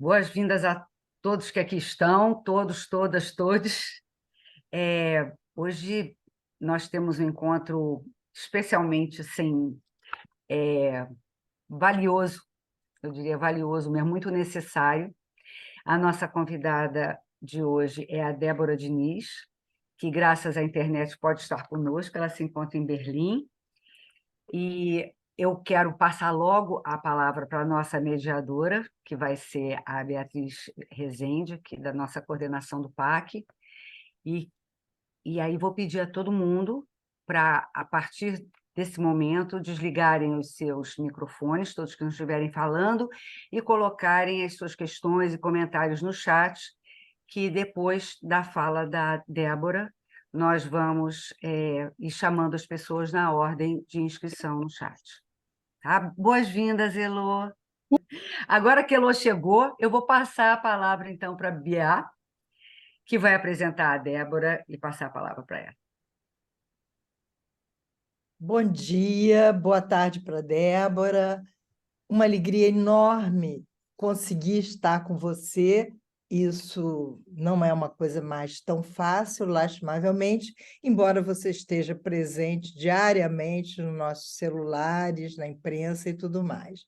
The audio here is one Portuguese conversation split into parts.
Boas-vindas a todos que aqui estão, todos, todas, todos. Hoje nós temos um encontro especialmente assim, valioso, eu diria valioso, mas muito necessário. A nossa convidada de hoje é a Débora Diniz, que graças à internet pode estar conosco, ela se encontra em Berlim, e eu quero passar logo a palavra para a nossa mediadora, que vai ser a Beatriz Rezende, que da nossa coordenação do PAC, e, e aí vou pedir a todo mundo para, a partir desse momento, desligarem os seus microfones, todos que não estiverem falando, e colocarem as suas questões e comentários no chat, que depois da fala da Débora, nós vamos ir chamando as pessoas na ordem de inscrição no chat. Tá? Boas-vindas, Elô. Agora que a Elô chegou, eu vou passar a palavra, então, para a Bia, que vai apresentar a Débora e passar a palavra para ela. Bom dia, boa tarde para Débora. Uma alegria enorme conseguir estar com você. Isso não é uma coisa mais tão fácil, lastimavelmente, embora você esteja presente diariamente nos nossos celulares, na imprensa e tudo mais.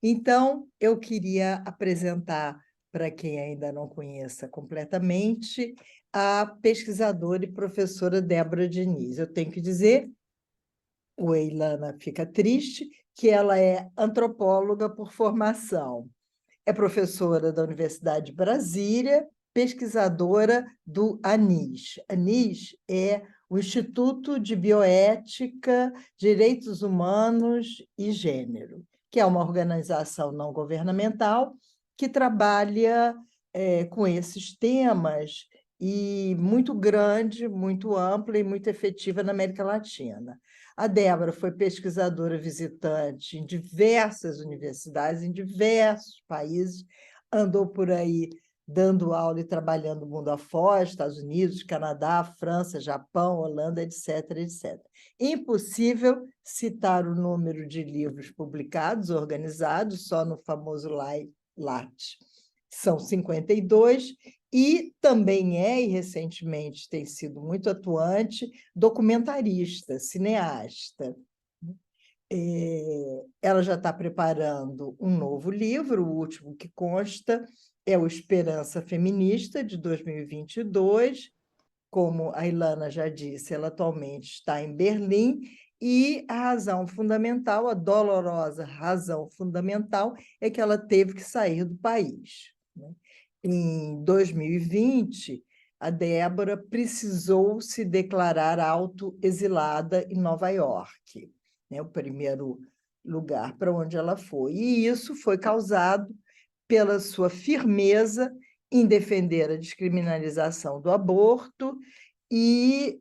Então, eu queria apresentar, para quem ainda não conheça completamente, a pesquisadora e professora Débora Diniz. Eu tenho que dizer, o Eilana fica triste, que ela é antropóloga por formação. É professora da Universidade de Brasília, pesquisadora do ANIS. ANIS é o Instituto de Bioética, Direitos Humanos e Gênero, que é uma organização não governamental que trabalha com esses temas e muito grande, muito ampla e muito efetiva na América Latina. A Débora foi pesquisadora visitante em diversas universidades, em diversos países, andou por aí dando aula e trabalhando mundo afora, Estados Unidos, Canadá, França, Japão, Holanda, etc., etc. Impossível citar o número de livros publicados, organizados, só no famoso LAT. São 52, e também e recentemente tem sido muito atuante, documentarista, cineasta. Ela já está preparando um novo livro, o último que consta é o Esperança Feminista, de 2022. Como a Ilana já disse, ela atualmente está em Berlim, e a razão fundamental, a dolorosa razão fundamental, é que ela teve que sair do país. Em 2020, a Débora precisou se declarar autoexilada em Nova York, o primeiro lugar para onde ela foi. E isso foi causado pela sua firmeza em defender a descriminalização do aborto e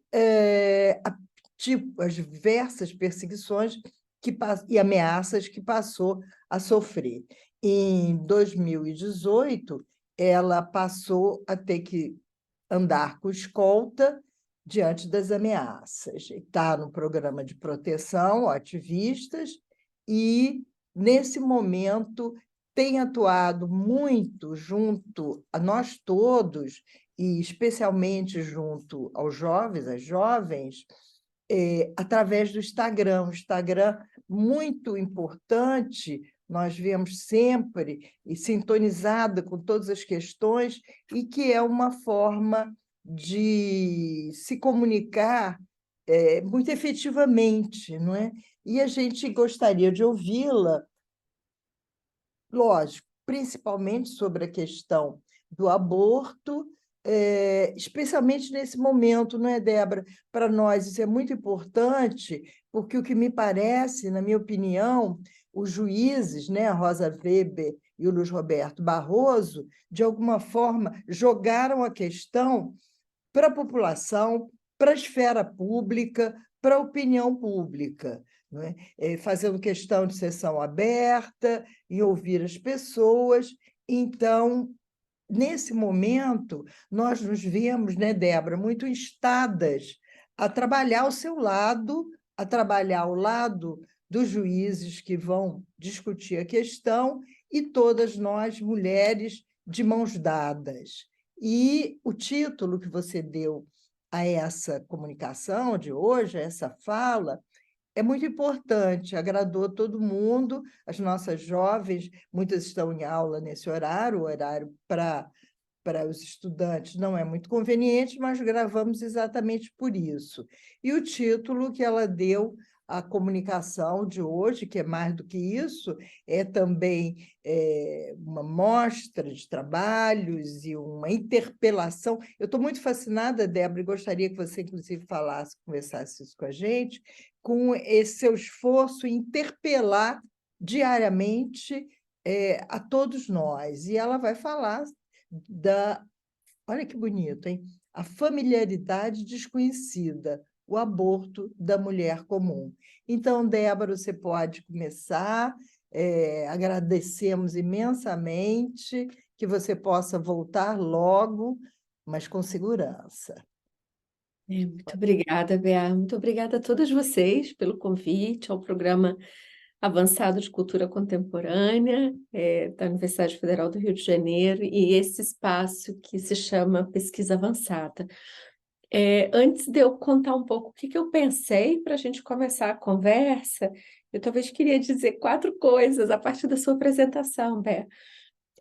as diversas perseguições e ameaças que passou a sofrer. Em 2018, ela passou a ter que andar com escolta diante das ameaças. Está no programa de proteção, ativistas, e, nesse momento, tem atuado muito junto a nós todos, e especialmente junto aos jovens, às jovens, através do Instagram. O Instagram, muito importante, nós vemos sempre e sintonizada com todas as questões, e que é uma forma de se comunicar muito efetivamente, não é? E a gente gostaria de ouvi-la, lógico, principalmente sobre a questão do aborto, especialmente nesse momento, não é, Débora? Para nós isso é muito importante, porque o que me parece, na minha opinião, os juízes, a Rosa Weber e o Luiz Roberto Barroso, de alguma forma, jogaram a questão para a população, para a esfera pública, para a opinião pública, não é? Fazendo questão de sessão aberta e ouvir as pessoas. Então, nesse momento, nós nos vemos, Débora, muito instadas a trabalhar ao seu lado, a trabalhar ao lado dos juízes que vão discutir a questão, e todas nós, mulheres, de mãos dadas. E o título que você deu a essa comunicação de hoje, a essa fala, é muito importante, agradou todo mundo, as nossas jovens, muitas estão em aula nesse horário, o horário para os estudantes não é muito conveniente, mas gravamos exatamente por isso. E o título que ela deu à comunicação de hoje, que é mais do que isso, é também uma mostra de trabalhos e uma interpelação. Eu estou muito fascinada, Débora, e gostaria que você, inclusive, falasse, conversasse isso com a gente, com esse seu esforço em interpelar diariamente a todos nós. E ela vai falar da... Olha que bonito, hein? A familiaridade desconhecida, o aborto da mulher comum. Então, Débora, você pode começar. Agradecemos imensamente que você possa voltar logo, mas com segurança. Muito obrigada, Bea. Muito obrigada a todas vocês pelo convite ao programa Avançado de Cultura Contemporânea, da Universidade Federal do Rio de Janeiro, e esse espaço que se chama Pesquisa Avançada. Antes de eu contar um pouco o que eu pensei para a gente começar a conversa, eu talvez queria dizer 4 coisas a partir da sua apresentação, Bea.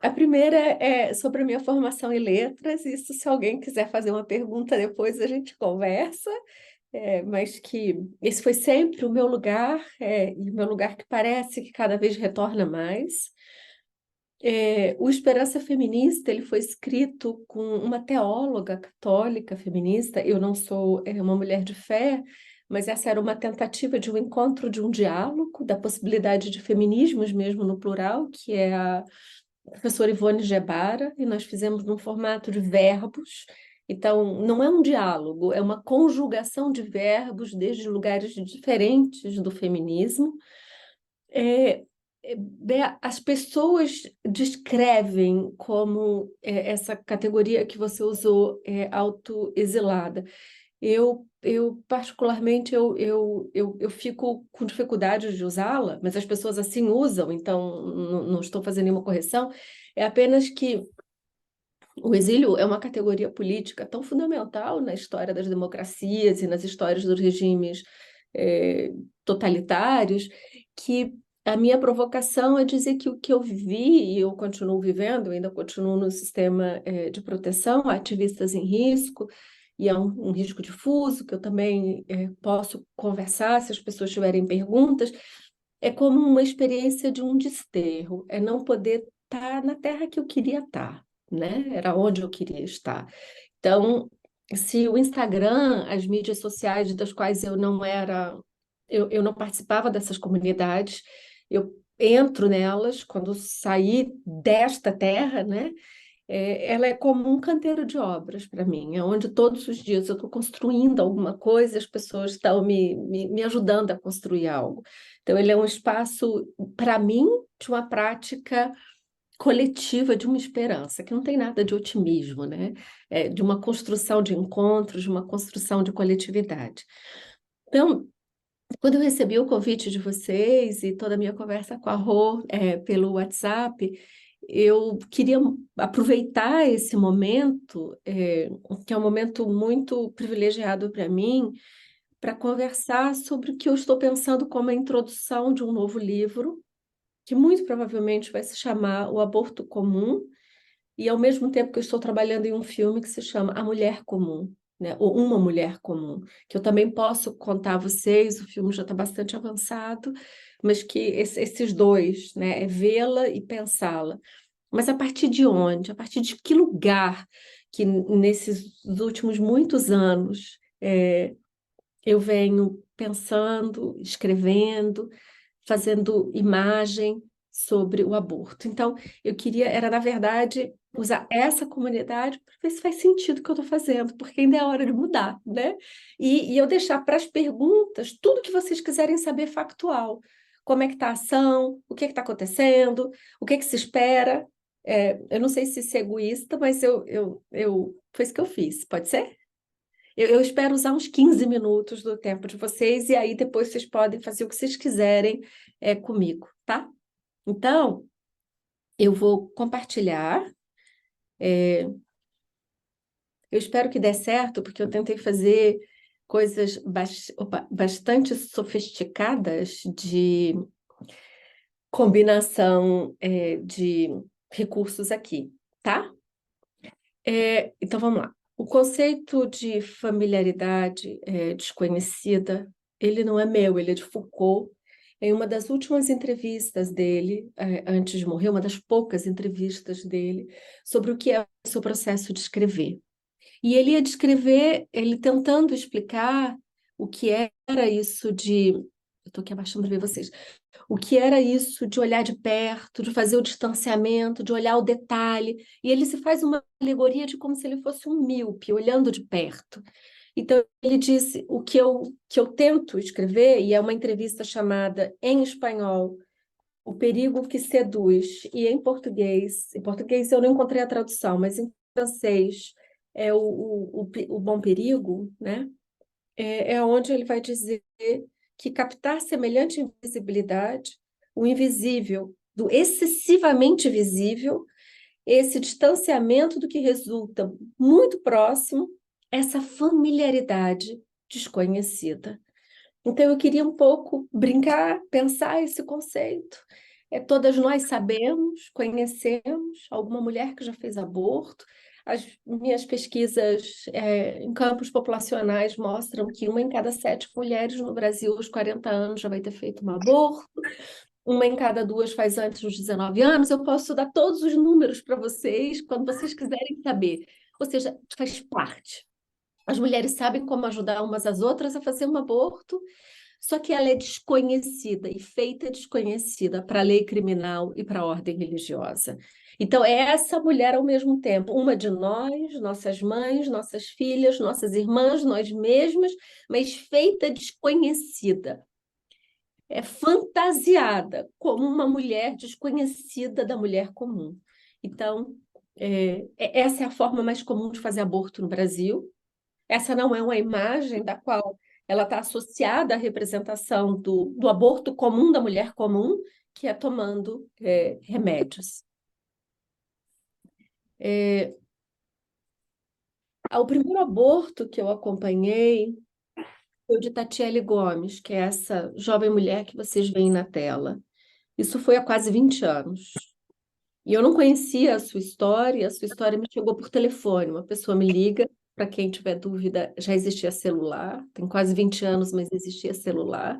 A primeira é sobre a minha formação em letras. Isso, se alguém quiser fazer uma pergunta depois, a gente conversa. Mas que esse foi sempre o meu lugar, e o meu lugar que parece que cada vez retorna mais. O Esperança Feminista ele foi escrito com uma teóloga católica feminista. Eu não sou uma mulher de fé, mas essa era uma tentativa de um encontro, de um diálogo, da possibilidade de feminismos mesmo no plural, que é a professora Ivone Gebara, e nós fizemos num formato de verbos. Então, não é um diálogo, é uma conjugação de verbos desde lugares diferentes do feminismo. As pessoas descrevem como essa categoria que você usou, autoexilada. Particularmente, eu fico com dificuldade de usá-la, mas as pessoas assim usam, então não estou fazendo nenhuma correção. É apenas que o exílio é uma categoria política tão fundamental na história das democracias e nas histórias dos regimes totalitários, que a minha provocação é dizer que o que eu vivi, e eu continuo vivendo, eu ainda continuo no sistema de proteção, ativistas em risco, e é um risco difuso, que eu também posso conversar se as pessoas tiverem perguntas, é como uma experiência de um desterro, é não poder estar na terra que eu queria estar, né? Era onde eu queria estar. Então, se o Instagram, as mídias sociais das quais eu não era, eu não participava dessas comunidades, eu entro nelas quando saí desta terra, né? Ela é como um canteiro de obras para mim, é onde todos os dias eu estou construindo alguma coisa, as pessoas estão me ajudando a construir algo. Então, ele é um espaço, para mim, de uma prática coletiva, de uma esperança, que não tem nada de otimismo, né? De uma construção de encontros, de uma construção de coletividade. Então, quando eu recebi o convite de vocês e toda a minha conversa com a Rô, pelo WhatsApp, eu queria aproveitar esse momento, que é um momento muito privilegiado para mim, para conversar sobre o que eu estou pensando como a introdução de um novo livro, que muito provavelmente vai se chamar O Aborto Comum, e ao mesmo tempo que eu estou trabalhando em um filme que se chama A Mulher Comum, né? Ou Uma Mulher Comum, que eu também posso contar a vocês, o filme já está bastante avançado, mas que esses dois, né, é vê-la e pensá-la. Mas a partir de onde? A partir de que lugar que nesses últimos muitos anos eu venho pensando, escrevendo, fazendo imagem sobre o aborto. Então, eu queria, era na verdade, usar essa comunidade para ver se faz sentido o que eu estou fazendo, porque ainda é hora de mudar, né? E eu deixar para as perguntas tudo que vocês quiserem saber factual. Como é que está a ação? O que está acontecendo? O que se espera? Eu não sei se isso é egoísta, mas foi isso que eu fiz. Pode ser? Eu espero usar uns 15 minutos do tempo de vocês e aí depois vocês podem fazer o que vocês quiserem comigo, tá? Então, eu vou compartilhar Eu espero que dê certo, porque eu tentei fazer coisas bastante sofisticadas de combinação de recursos aqui, tá? Então vamos lá. O conceito de familiaridade desconhecida, ele não é meu, ele é de Foucault. Em uma das últimas entrevistas dele, antes de morrer, uma das poucas entrevistas dele, sobre o que é o seu processo de escrever. E ele ia descrever, ele tentando explicar o que era isso de. Eu estou aqui abaixando para ver vocês. O que era isso de olhar de perto, de fazer o distanciamento, de olhar o detalhe. E ele se faz uma alegoria de como se ele fosse um míope, olhando de perto. Então, ele disse o que eu tento escrever, e é uma entrevista chamada, em espanhol, O Perigo que Seduz, e em português eu não encontrei a tradução, mas em francês é o Bom Perigo, né? É onde ele vai dizer que captar semelhante invisibilidade, o invisível do excessivamente visível, esse distanciamento do que resulta muito próximo, essa familiaridade desconhecida. Então, eu queria um pouco brincar, pensar esse conceito. Todas nós sabemos, conhecemos alguma mulher que já fez aborto. As minhas pesquisas em campos populacionais mostram que 1 em cada 7 mulheres no Brasil, aos 40 anos, já vai ter feito um aborto. 1 em cada 2 faz antes dos 19 anos. Eu posso dar todos os números para vocês, quando vocês quiserem saber. Ou seja, faz parte. As mulheres sabem como ajudar umas às outras a fazer um aborto, só que ela é desconhecida e feita desconhecida para a lei criminal e para a ordem religiosa. Então, é essa mulher ao mesmo tempo, uma de nós, nossas mães, nossas filhas, nossas irmãs, nós mesmas, mas feita desconhecida. É fantasiada como uma mulher desconhecida da mulher comum. Então, essa é a forma mais comum de fazer aborto no Brasil. Essa não é uma imagem da qual ela está associada à representação do aborto comum da mulher comum, que é tomando remédios. O primeiro aborto que eu acompanhei foi o de Tatiele Gomes, que é essa jovem mulher que vocês veem na tela. Isso foi há quase 20 anos. E eu não conhecia a sua história me chegou por telefone. Uma pessoa me liga, para quem tiver dúvida, já existia celular, tem quase 20 anos, mas existia celular.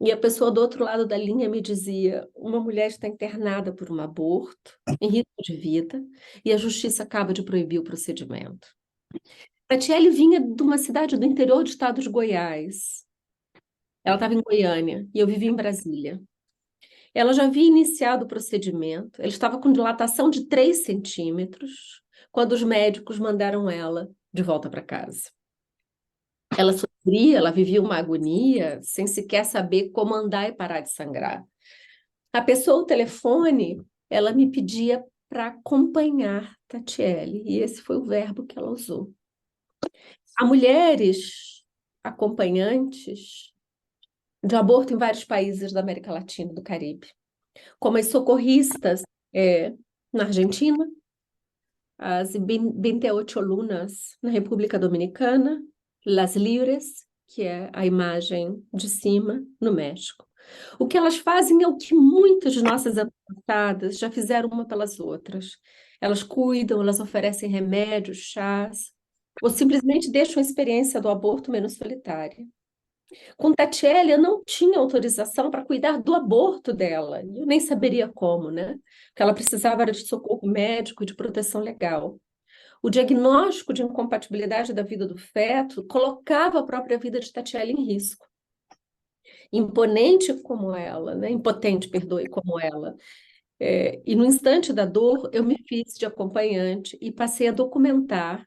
E a pessoa do outro lado da linha me dizia: uma mulher está internada por um aborto, em risco de vida, e a justiça acaba de proibir o procedimento. A Tatiele vinha de uma cidade do interior do estado de Goiás. Ela estava em Goiânia e eu vivia em Brasília. Ela já havia iniciado o procedimento, ela estava com dilatação de 3 centímetros, quando os médicos mandaram ela de volta para casa. Ela sofria, ela vivia uma agonia, sem sequer saber como andar e parar de sangrar. A pessoa ao telefone, ela me pedia para acompanhar Tatiele, e esse foi o verbo que ela usou. Há mulheres acompanhantes de aborto em vários países da América Latina e do Caribe, como as socorristas na Argentina, as 28 Lunas na República Dominicana, Las Libres, que é a imagem de cima, no México. O que elas fazem é o que muitas de nossas antepassadas já fizeram uma pelas outras. Elas cuidam, elas oferecem remédios, chás, ou simplesmente deixam a experiência do aborto menos solitária. Com Tatiele, eu não tinha autorização para cuidar do aborto dela. Eu nem saberia como, né? O que ela precisava era de socorro médico e de proteção legal. O diagnóstico de incompatibilidade da vida do feto colocava a própria vida de Tatiele em risco. Imponente como ela, né? Impotente, perdoe, como ela. E no instante da dor, eu me fiz de acompanhante e passei a documentar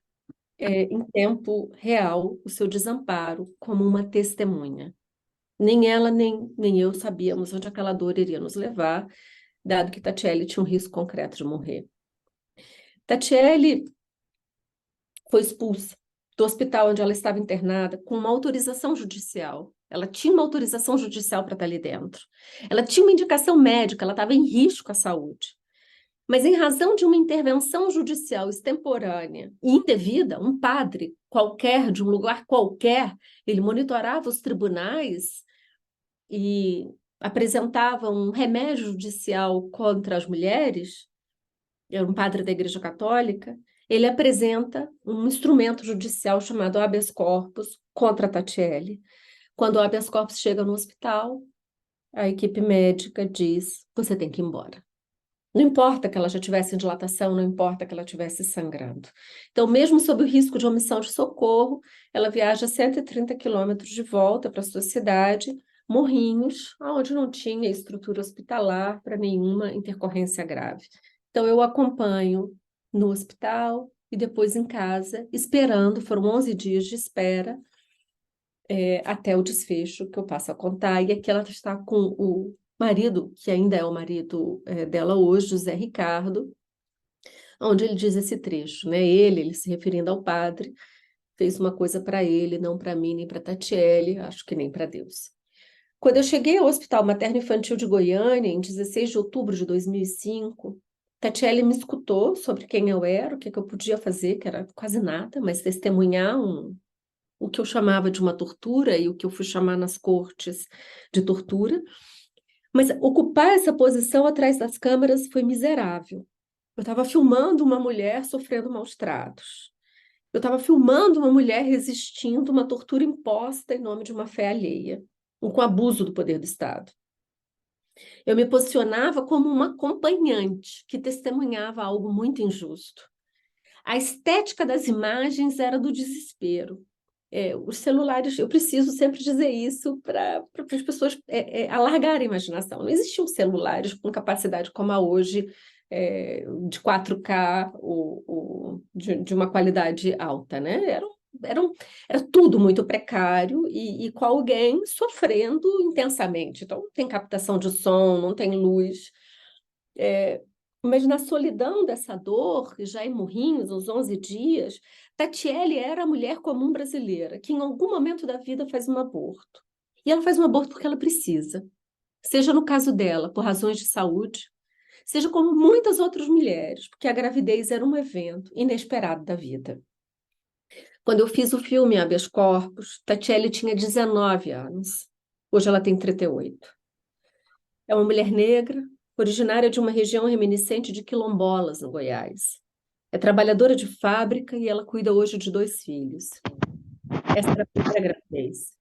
em tempo real o seu desamparo como uma testemunha. Nem ela, nem eu sabíamos onde aquela dor iria nos levar, dado que Tatiele tinha um risco concreto de morrer. Tatiele foi expulsa do hospital onde ela estava internada com uma autorização judicial. Ela tinha uma autorização judicial para estar ali dentro. Ela tinha uma indicação médica, ela estava em risco à saúde. Mas em razão de uma intervenção judicial extemporânea e indevida, um padre qualquer, de um lugar qualquer, ele monitorava os tribunais e apresentava um remédio judicial contra as mulheres, era um padre da Igreja Católica, ele apresenta um instrumento judicial chamado habeas corpus contra a Tatiele. Quando o habeas corpus chega no hospital, a equipe médica diz: você tem que ir embora. Não importa que ela já tivesse em dilatação, não importa que ela estivesse sangrando. Então, mesmo sob o risco de omissão de socorro, ela viaja 130 quilômetros de volta para a sua cidade, Morrinhos, onde não tinha estrutura hospitalar para nenhuma intercorrência grave. Então, eu acompanho no hospital e depois em casa, esperando, foram 11 dias de espera, até o desfecho que eu passo a contar, e aqui ela está com o marido, que ainda é o marido dela hoje, José Ricardo, onde ele diz esse trecho, né? Ele se referindo ao padre, fez uma coisa para ele, não para mim, nem para Tatiele, acho que nem para Deus. Quando eu cheguei ao Hospital Materno Infantil de Goiânia, em 16 de outubro de 2005, Tatiele me escutou sobre quem eu era, o que eu podia fazer, que era quase nada, mas testemunhar o que eu chamava de uma tortura e o que eu fui chamar nas cortes de tortura. Mas ocupar essa posição atrás das câmeras foi miserável. Eu estava filmando uma mulher sofrendo maus tratos. Eu estava filmando uma mulher resistindo uma tortura imposta em nome de uma fé alheia, com abuso do poder do Estado. Eu me posicionava como uma acompanhante que testemunhava algo muito injusto. A estética das imagens era do desespero. Os celulares, eu preciso sempre dizer isso para as pessoas alargarem a imaginação. Não existiam celulares com capacidade como a hoje, de 4K ou de uma qualidade alta, né? Era tudo muito precário e com alguém sofrendo intensamente. Então, não tem captação de som, não tem luz. Mas na solidão dessa dor, já em Morrinhos, aos 11 dias, Tatiele era a mulher comum brasileira, que em algum momento da vida faz um aborto. E ela faz um aborto porque ela precisa. Seja no caso dela, por razões de saúde, seja como muitas outras mulheres, porque a gravidez era um evento inesperado da vida. Quando eu fiz o filme Habeas Corpus, Tatiele tinha 19 anos. Hoje ela tem 38. É uma mulher negra, originária de uma região reminiscente de quilombolas, no Goiás. É trabalhadora de fábrica e ela cuida hoje de 2 filhos. Essa era a primeira gravidez.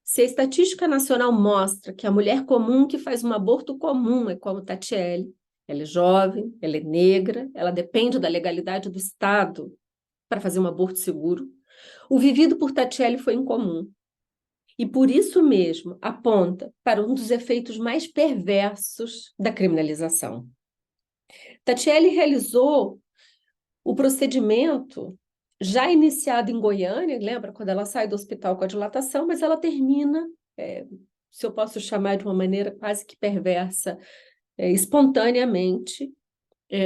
Se a estatística nacional mostra que a mulher comum que faz um aborto comum é como Tatiele, ela é jovem, ela é negra, ela depende da legalidade do Estado para fazer um aborto seguro, o vivido por Tatiele foi incomum. E por isso mesmo aponta para um dos efeitos mais perversos da criminalização. Tatiele realizou o procedimento já iniciado em Goiânia, lembra quando ela sai do hospital com a dilatação, mas ela termina, se eu posso chamar de uma maneira quase que perversa, espontaneamente,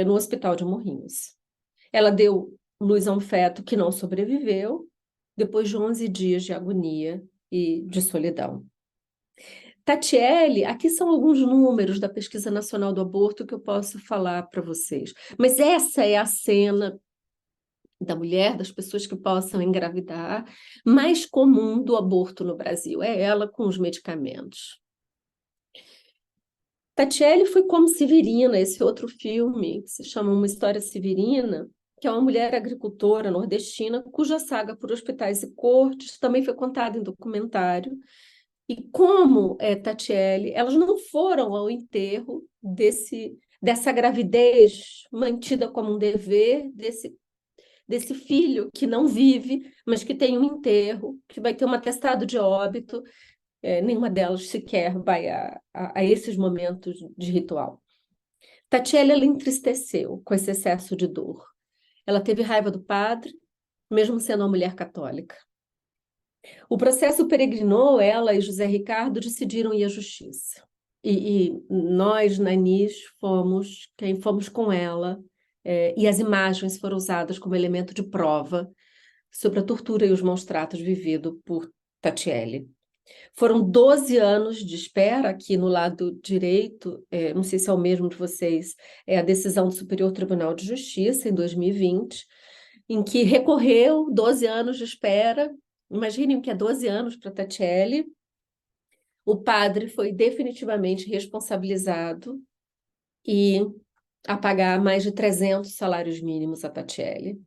no hospital de Morrinhos. Ela deu luz a um feto que não sobreviveu, depois de 11 dias de agonia e de solidão. Tatiele, aqui são alguns números da Pesquisa Nacional do Aborto que eu posso falar para vocês. Mas essa é a cena da mulher, das pessoas que possam engravidar, mais comum do aborto no Brasil. É ela com os medicamentos. Tatiele foi como Severina, esse outro filme, que se chama Uma História Severina, que é uma mulher agricultora nordestina, cuja saga por hospitais e cortes também foi contada em documentário. E como Tatiele, elas não foram ao enterro dessa gravidez mantida como um dever, desse filho que não vive, mas que tem um enterro, que vai ter um atestado de óbito. Nenhuma delas sequer vai a esses momentos de ritual. Tatiele, ela entristeceu com esse excesso de dor. Ela teve raiva do padre, mesmo sendo uma mulher católica. O processo peregrinou, ela e José Ricardo decidiram ir à justiça. E nós, Nanis, quem fomos com ela, e as imagens foram usadas como elemento de prova sobre a tortura e os maus tratos vividos por Tatiele. Foram 12 anos de espera, aqui no lado direito, não sei se é o mesmo de vocês, é a decisão do Superior Tribunal de Justiça, em 2020, em que recorreu 12 anos de espera. Imaginem o que é 12 anos para Tatiele. O padre foi definitivamente responsabilizado e a pagar mais de 300 salários mínimos a Tatiele.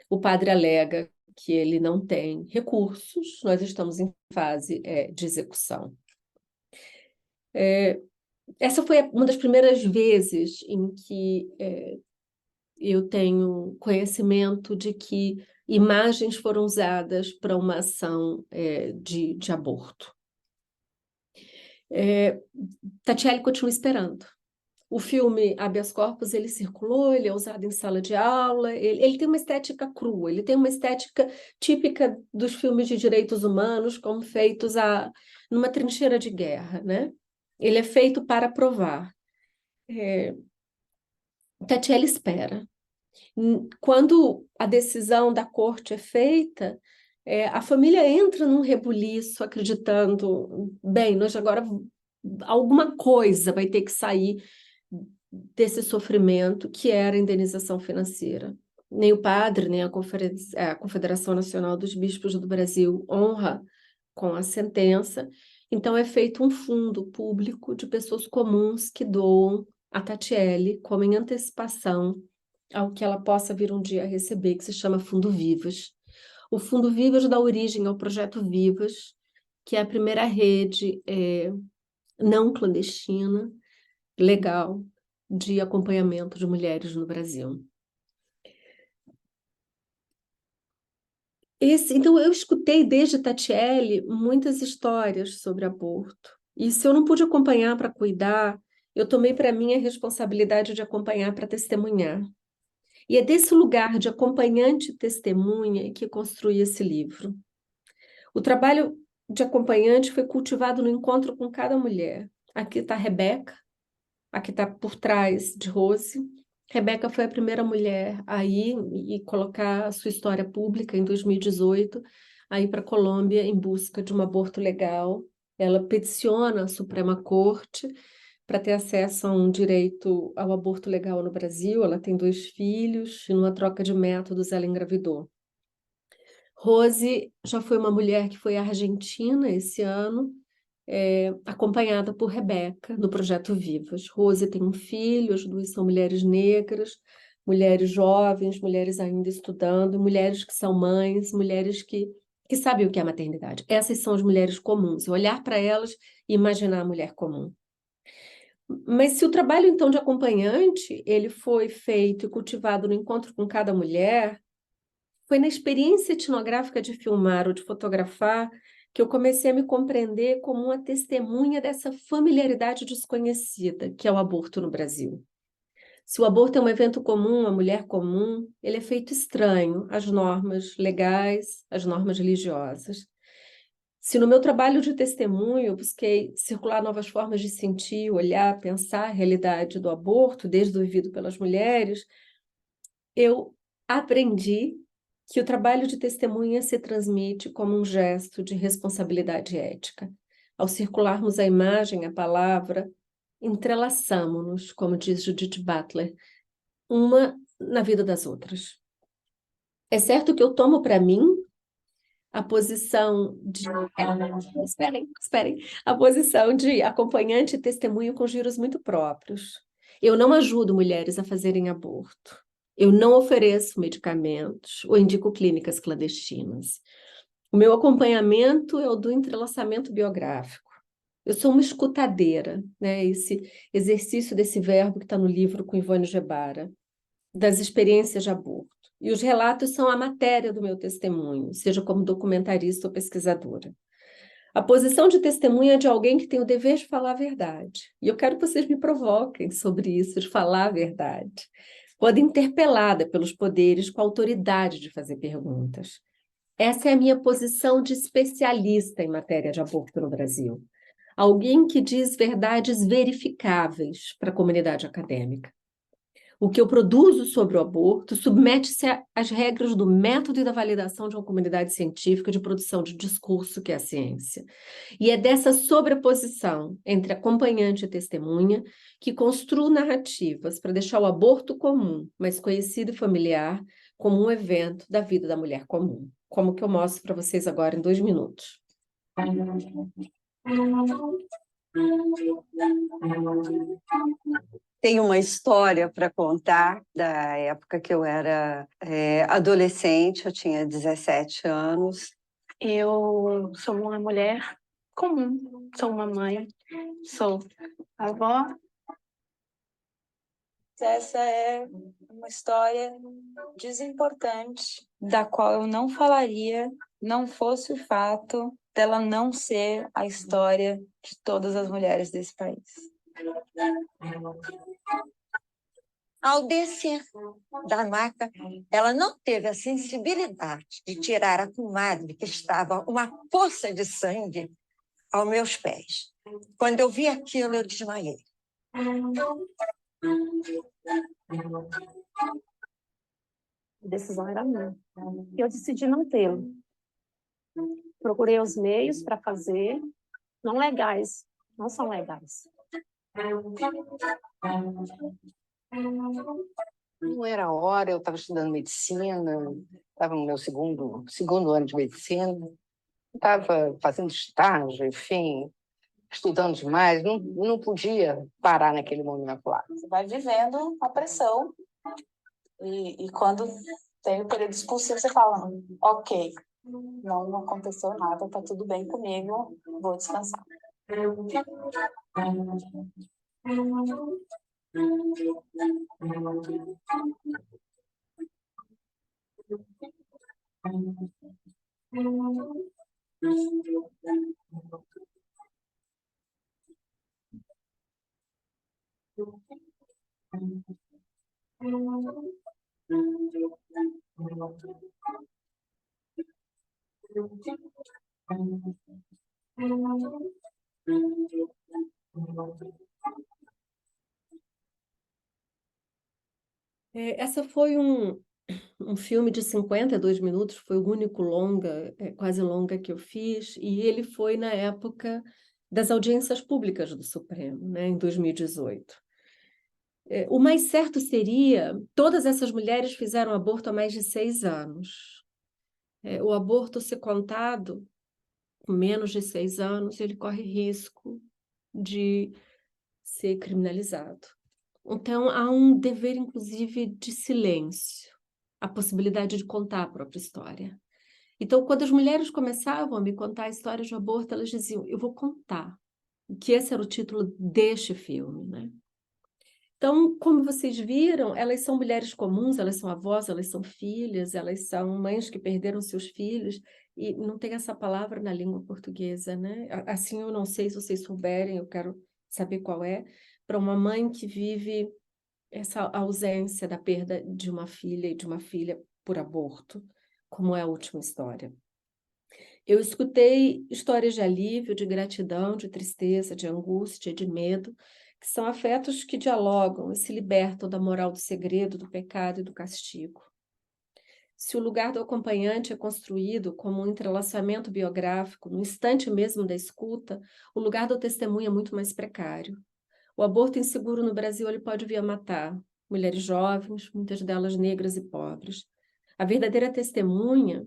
O padre alega que ele não tem recursos, nós estamos em fase de execução. Essa foi uma das primeiras vezes em que eu tenho conhecimento de que imagens foram usadas para uma ação de aborto. Tatiele continua esperando. O filme Habeas Corpus, ele circulou, ele é usado em sala de aula, ele tem uma estética crua, ele tem uma estética típica dos filmes de direitos humanos, como feitos numa trincheira de guerra, né? Ele é feito para provar. Tatiele espera. Quando a decisão da corte é feita, a família entra num rebuliço, acreditando, bem, nós agora alguma coisa vai ter que sair desse sofrimento que era a indenização financeira. Nem o padre, nem a Confederação Nacional dos Bispos do Brasil honra com a sentença. Então é feito um fundo público de pessoas comuns que doam a Tatiele como em antecipação ao que ela possa vir um dia a receber, que se chama Fundo Vivas. O Fundo Vivas dá origem ao Projeto Vivas, que é a primeira rede não clandestina, legal, de acompanhamento de mulheres no Brasil. Então, eu escutei desde Tatiele muitas histórias sobre aborto. E se eu não pude acompanhar para cuidar, eu tomei para mim a responsabilidade de acompanhar para testemunhar. E é desse lugar de acompanhante e testemunha que construí esse livro. O trabalho de acompanhante foi cultivado no encontro com cada mulher. Aqui está a Rebeca, aqui está por trás de Rose. Rebeca foi a primeira mulher a ir e colocar a sua história pública em 2018, a ir para a Colômbia em busca de um aborto legal. Ela peticiona a Suprema Corte para ter acesso a um direito ao aborto legal no Brasil. Ela tem 2 filhos e numa troca de métodos ela engravidou. Rose já foi uma mulher que foi à Argentina esse ano, acompanhada por Rebeca, no Projeto Vivas. Rose tem um filho, as 2 são mulheres negras, mulheres jovens, mulheres ainda estudando, mulheres que são mães, mulheres que sabem o que é a maternidade. Essas são as mulheres comuns. Olhar para elas e imaginar a mulher comum. Mas se o trabalho, então, de acompanhante, ele foi feito e cultivado no encontro com cada mulher, foi na experiência etnográfica de filmar ou de fotografar que eu comecei a me compreender como uma testemunha dessa familiaridade desconhecida que é o aborto no Brasil. Se o aborto é um evento comum, a mulher comum, ele é feito estranho às normas legais, às normas religiosas. Se no meu trabalho de testemunho eu busquei circular novas formas de sentir, olhar, pensar a realidade do aborto, desde o vivido pelas mulheres, eu aprendi que o trabalho de testemunha se transmite como um gesto de responsabilidade ética. Ao circularmos a imagem, a palavra, entrelaçamo-nos, como diz Judith Butler, uma na vida das outras. É certo que eu tomo para mim a posição de... Esperem. A posição de acompanhante e testemunho com giros muito próprios. Eu não ajudo mulheres a fazerem aborto. Eu não ofereço medicamentos ou indico clínicas clandestinas. O meu acompanhamento é o do entrelaçamento biográfico. Eu sou uma escutadeira, né? Esse exercício desse verbo que está no livro com Ivone Gebara, das experiências de aborto. E os relatos são a matéria do meu testemunho, seja como documentarista ou pesquisadora. A posição de testemunha é de alguém que tem o dever de falar a verdade. E eu quero que vocês me provoquem sobre isso, de falar a verdade. Quando interpelada pelos poderes com a autoridade de fazer perguntas. Essa é a minha posição de especialista em matéria de aborto no Brasil. Alguém que diz verdades verificáveis para a comunidade acadêmica. O que eu produzo sobre o aborto submete-se às regras do método e da validação de uma comunidade científica de produção de discurso, que é a ciência. E é dessa sobreposição entre acompanhante e testemunha que construo narrativas para deixar o aborto comum, mas conhecido e familiar, como um evento da vida da mulher comum. Como que eu mostro para vocês agora em 2 minutos. Tenho uma história para contar da época que eu era adolescente, eu tinha 17 anos. Eu sou uma mulher comum, sou uma mãe, sou avó. Essa é uma história desimportante, da qual eu não falaria, não fosse o fato dela não ser a história de todas as mulheres desse país. Ao descer da maca, ela não teve a sensibilidade de tirar a comadre, que estava uma poça de sangue aos meus pés. Quando eu vi aquilo, eu desmaiei. A decisão era minha. E eu decidi não tê-lo. Procurei os meios para fazer, não legais, não são legais. Não era a hora, eu estava estudando medicina, estava no meu segundo ano de medicina, estava fazendo estágio, enfim, estudando demais, não podia parar naquele momento lá. Você vai vivendo a pressão e quando tem o período expulsivo, você fala, ok, não aconteceu nada, tá tudo bem comigo, vou descansar. Essa foi um filme de 52 minutos, foi o único longa, quase longa que eu fiz, e ele foi na época das audiências públicas do Supremo, né, em 2018. O mais certo seria, todas essas mulheres fizeram aborto há mais de 6 anos. O aborto ser contado com menos de 6 anos, ele corre risco de ser criminalizado. Então, há um dever, inclusive, de silêncio, a possibilidade de contar a própria história. Então, quando as mulheres começavam a me contar a história de aborto, elas diziam, eu vou contar, que esse era o título deste filme, né? Então, como vocês viram, elas são mulheres comuns, elas são avós, elas são filhas, elas são mães que perderam seus filhos, e não tem essa palavra na língua portuguesa, né? Assim, eu não sei se vocês souberem, eu quero saber qual é, para uma mãe que vive essa ausência da perda de uma filha e de uma filha por aborto, como é a última história. Eu escutei histórias de alívio, de gratidão, de tristeza, de angústia, de medo, que são afetos que dialogam e se libertam da moral do segredo, do pecado e do castigo. Se o lugar do acompanhante é construído como um entrelaçamento biográfico, no instante mesmo da escuta, o lugar do testemunho é muito mais precário. O aborto inseguro no Brasil ele pode vir a matar mulheres jovens, muitas delas negras e pobres. A verdadeira testemunha,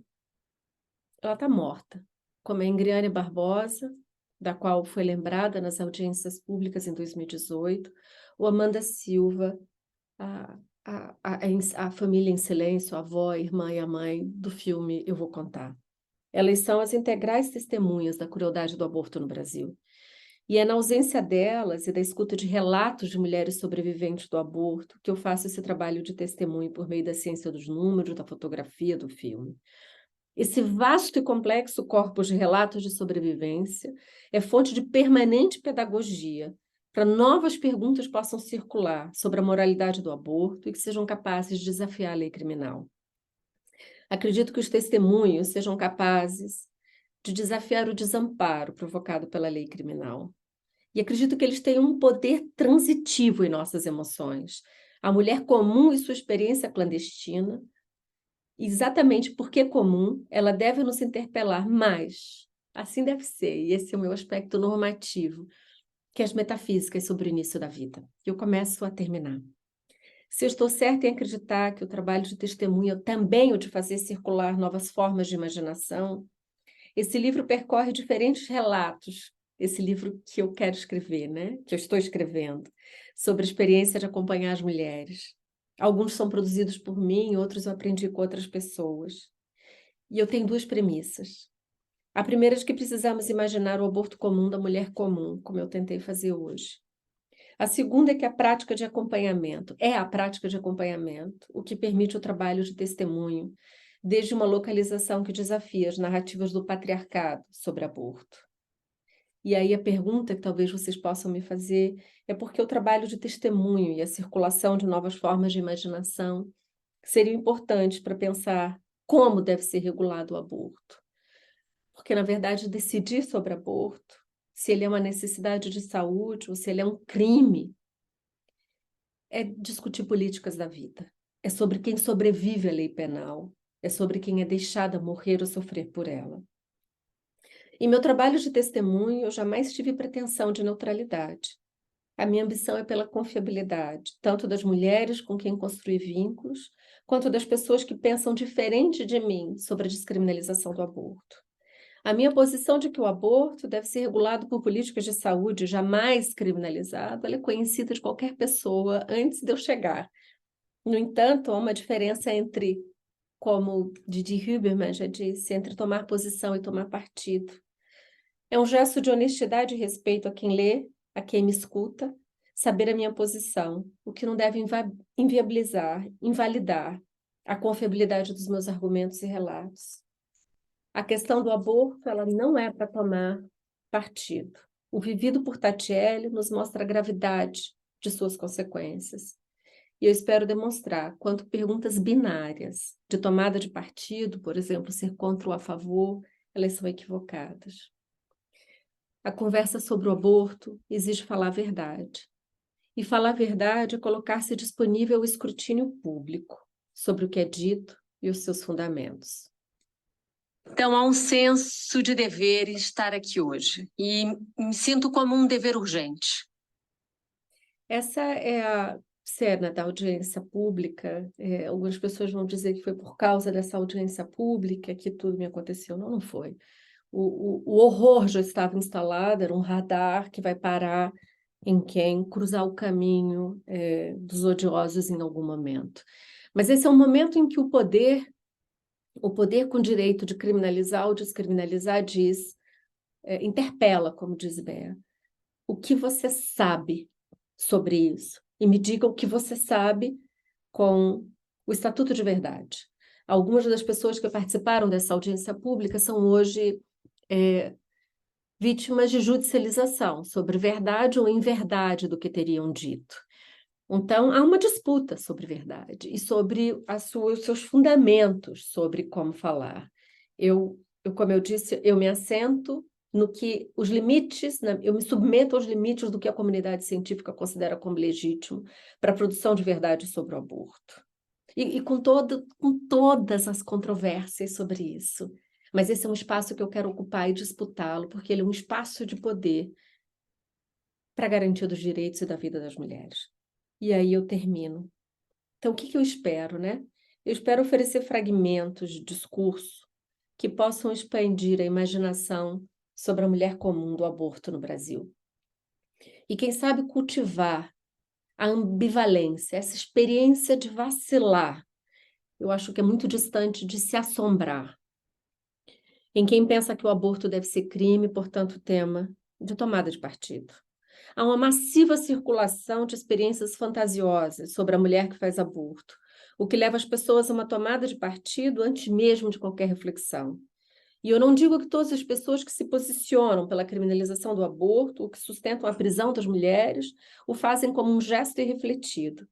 ela está morta, como a Ingriane Barbosa, da qual foi lembrada nas audiências públicas em 2018, ou Amanda Silva, a família em silêncio, a avó, a irmã e a mãe do filme Eu Vou Contar. Elas são as integrais testemunhas da crueldade do aborto no Brasil. E é na ausência delas e da escuta de relatos de mulheres sobreviventes do aborto que eu faço esse trabalho de testemunho por meio da ciência dos números, da fotografia, do filme. Esse vasto e complexo corpus de relatos de sobrevivência é fonte de permanente pedagogia para novas perguntas possam circular sobre a moralidade do aborto e que sejam capazes de desafiar a lei criminal. Acredito que os testemunhos sejam capazes de desafiar o desamparo provocado pela lei criminal. E acredito que eles tenham um poder transitivo em nossas emoções, A mulher comum e sua experiência clandestina, exatamente porque é comum, ela deve nos interpelar mais. Assim deve ser, e esse é o meu aspecto normativo, que é as metafísicas sobre o início da vida. Eu começo a terminar. Se eu estou certa em acreditar que o trabalho de testemunha é também o de fazer circular novas formas de imaginação, esse livro percorre diferentes relatos, esse livro que eu quero escrever, né? Que eu estou escrevendo, sobre a experiência de acompanhar as mulheres. Alguns são produzidos por mim, outros eu aprendi com outras pessoas. E eu tenho duas premissas. A primeira é de que precisamos imaginar o aborto comum da mulher comum, como eu tentei fazer hoje. A segunda é que a prática de acompanhamento é a prática de acompanhamento, o que permite o trabalho de testemunho, desde uma localização que desafia as narrativas do patriarcado sobre aborto. E aí a pergunta que talvez vocês possam me fazer é por que o trabalho de testemunho e a circulação de novas formas de imaginação seriam importantes para pensar como deve ser regulado o aborto. Porque, na verdade, decidir sobre aborto, se ele é uma necessidade de saúde ou se ele é um crime, é discutir políticas da vida. É sobre quem sobrevive à lei penal, é sobre quem é deixada morrer ou sofrer por ela. Em meu trabalho de testemunho, eu jamais tive pretensão de neutralidade. A minha ambição é pela confiabilidade, tanto das mulheres com quem construí vínculos, quanto das pessoas que pensam diferente de mim sobre a descriminalização do aborto. A minha posição de que o aborto deve ser regulado por políticas de saúde, jamais criminalizado, ela é conhecida de qualquer pessoa antes de eu chegar. No entanto, há uma diferença entre, como Didi Huberman já disse, entre tomar posição e tomar partido. É um gesto de honestidade e respeito a quem lê, a quem me escuta, saber a minha posição, o que não deve inviabilizar, invalidar a confiabilidade dos meus argumentos e relatos. A questão do aborto, ela não é para tomar partido. O vivido por Tachieli nos mostra a gravidade de suas consequências. E eu espero demonstrar quanto perguntas binárias de tomada de partido, por exemplo, ser contra ou a favor, elas são equivocadas. A conversa sobre o aborto exige falar a verdade. E falar a verdade é colocar-se disponível ao escrutínio público sobre o que é dito e os seus fundamentos. Então, há um senso de dever em estar aqui hoje. E me sinto como um dever urgente. Essa é a cena da audiência pública. Algumas pessoas vão dizer que foi por causa dessa audiência pública que tudo me aconteceu. Não, não foi. O horror já estava instalado, era um radar que vai parar em quem cruzar o caminho dos odiosos em algum momento. Mas esse é um momento em que o poder com direito de criminalizar ou descriminalizar interpela, como diz Bea, o que você sabe sobre isso? E me diga o que você sabe com o Estatuto de Verdade. Algumas das pessoas que participaram dessa audiência pública são hoje vítimas de judicialização sobre verdade ou inverdade do que teriam dito. Então, há uma disputa sobre verdade e sobre os seus fundamentos sobre como falar. Como eu disse, eu me assento no que os limites, eu me submeto aos limites do que a comunidade científica considera como legítimo para a produção de verdade sobre o aborto. E com todas as controvérsias sobre isso. Mas esse é um espaço que eu quero ocupar e disputá-lo, porque ele é um espaço de poder para garantia dos direitos e da vida das mulheres. E aí eu termino. Então, o que eu espero, né? Eu espero oferecer fragmentos de discurso que possam expandir a imaginação sobre a mulher comum do aborto no Brasil. E, quem sabe, cultivar a ambivalência, essa experiência de vacilar. Eu acho que é muito distante de se assombrar. Em quem pensa que o aborto deve ser crime, portanto, tema de tomada de partido. Há uma massiva circulação de experiências fantasiosas sobre a mulher que faz aborto, o que leva as pessoas a uma tomada de partido antes mesmo de qualquer reflexão. E eu não digo que todas as pessoas que se posicionam pela criminalização do aborto, ou que sustentam a prisão das mulheres, o fazem como um gesto irrefletido.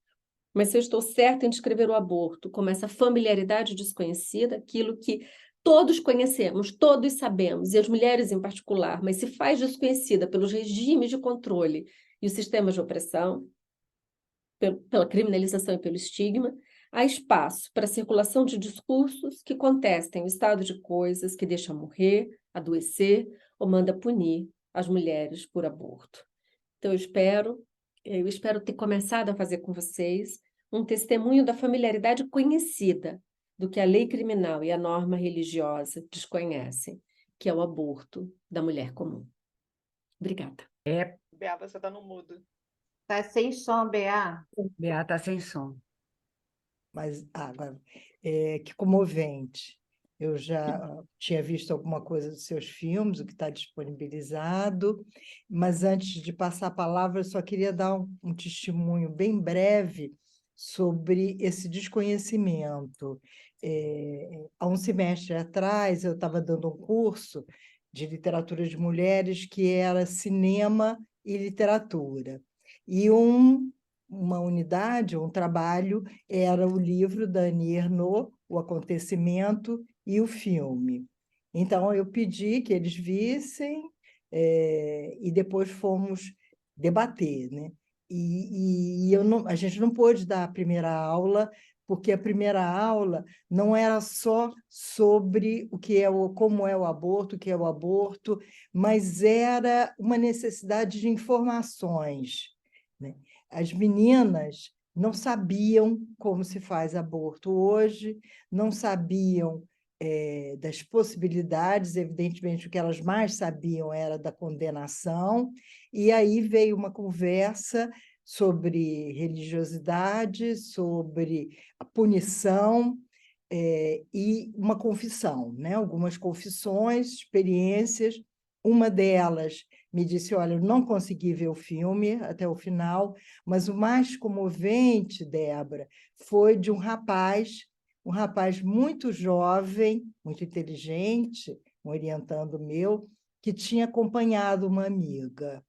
Mas se eu estou certa em descrever o aborto como essa familiaridade desconhecida, aquilo que todos conhecemos, todos sabemos, e as mulheres em particular, mas se faz desconhecida pelos regimes de controle e os sistemas de opressão, pela criminalização e pelo estigma, há espaço para a circulação de discursos que contestem o estado de coisas que deixa morrer, adoecer ou manda punir as mulheres por aborto. Então, eu espero ter começado a fazer com vocês um testemunho da familiaridade conhecida do que a lei criminal e a norma religiosa desconhecem, que é o aborto da mulher comum. Obrigada. Bea, você está no mudo. Tá sem som, Bea. Beata está sem som. Mas agora, que comovente. Eu já tinha visto alguma coisa dos seus filmes, o que está disponibilizado, mas antes de passar a palavra, eu só queria dar um testemunho bem breve sobre esse desconhecimento. Há um semestre atrás, eu estava dando um curso de literatura de mulheres que era cinema e literatura. E uma unidade, um trabalho, era o livro da Annie Ernaux, O Acontecimento e o Filme. Então, eu pedi que eles vissem e depois fomos debater, né? A gente não pôde dar a primeira aula, porque a primeira aula não era só sobre como é o aborto, o que é o aborto, mas era uma necessidade de informações, né? As meninas não sabiam como se faz aborto hoje, não sabiam das possibilidades, evidentemente, o que elas mais sabiam era da condenação, e aí veio uma conversa sobre religiosidade, sobre a punição, e uma confissão, né? Algumas confissões, experiências. Uma delas me disse, olha, eu não consegui ver o filme até o final, mas o mais comovente, Débora, foi de um rapaz muito jovem, muito inteligente, um orientando meu, que tinha acompanhado uma amiga.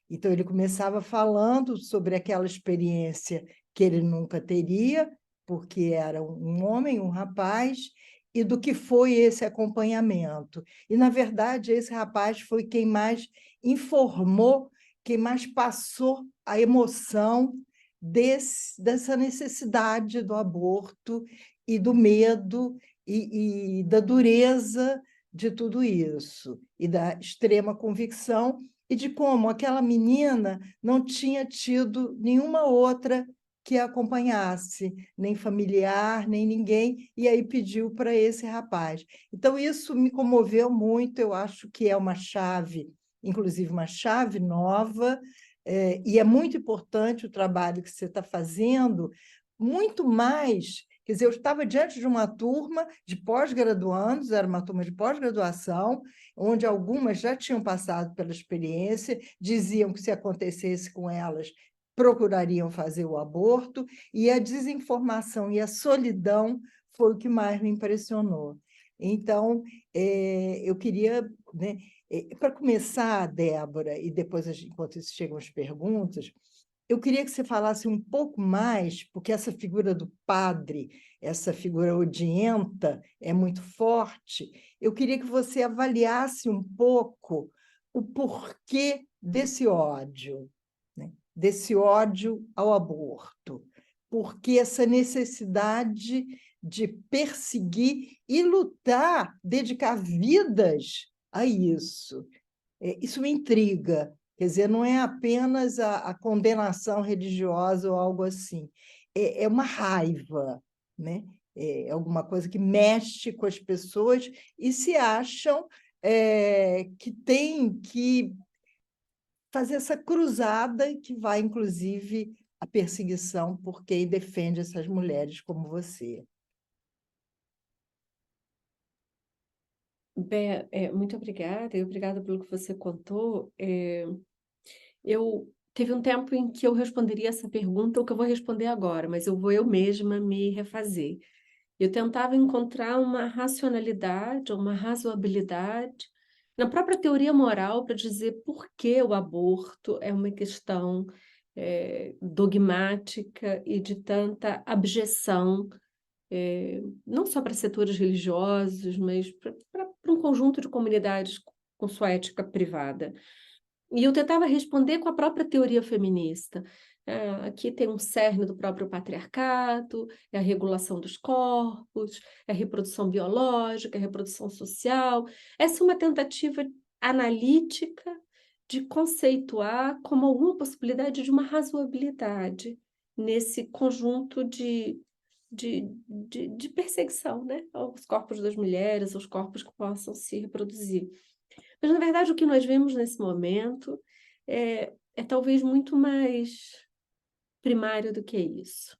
Então, ele começava falando sobre aquela experiência que ele nunca teria, porque era um homem, um rapaz, e do que foi esse acompanhamento. E, na verdade, esse rapaz foi quem mais informou, quem mais passou a emoção dessa necessidade do aborto e do medo e da dureza de tudo isso, e da extrema convicção, e de como aquela menina não tinha tido nenhuma outra que a acompanhasse, nem familiar, nem ninguém, e aí pediu para esse rapaz. Então, isso me comoveu muito, eu acho que é uma chave, inclusive uma chave nova, e é muito importante o trabalho que você está fazendo, muito mais. Quer dizer, eu estava diante de uma turma de pós-graduandos, era uma turma de pós-graduação, onde algumas já tinham passado pela experiência, diziam que se acontecesse com elas, procurariam fazer o aborto, e a desinformação e a solidão foi o que mais me impressionou. Então, eu queria, né, para começar, Débora, e depois, enquanto chegam as perguntas, eu queria que você falasse um pouco mais, porque essa figura do padre, essa figura odienta, é muito forte. Eu queria que você avaliasse um pouco o porquê desse ódio, né? Desse ódio ao aborto, porque essa necessidade de perseguir e lutar, dedicar vidas a isso. Isso me intriga. Quer dizer, não é apenas a condenação religiosa ou algo assim. É uma raiva, né? É alguma coisa que mexe com as pessoas e se acham que tem que fazer essa cruzada que vai, inclusive, à perseguição por quem defende essas mulheres como você. Bé, muito obrigada, e obrigada pelo que você contou. Teve um tempo em que eu responderia essa pergunta, o que eu vou responder agora, mas eu vou eu mesma me refazer. Eu tentava encontrar uma racionalidade, uma razoabilidade na própria teoria moral para dizer por que o aborto é uma questão dogmática e de tanta abjeção, não só para setores religiosos, mas para um conjunto de comunidades com sua ética privada. E eu tentava responder com a própria teoria feminista. Aqui tem um cerne do próprio patriarcado, é a regulação dos corpos, é a reprodução biológica, é a reprodução social. Essa é uma tentativa analítica de conceituar como alguma possibilidade de uma razoabilidade nesse conjunto de perseguição, né, aos corpos das mulheres, aos corpos que possam se reproduzir. Mas, na verdade, o que nós vemos nesse momento é talvez muito mais primário do que isso.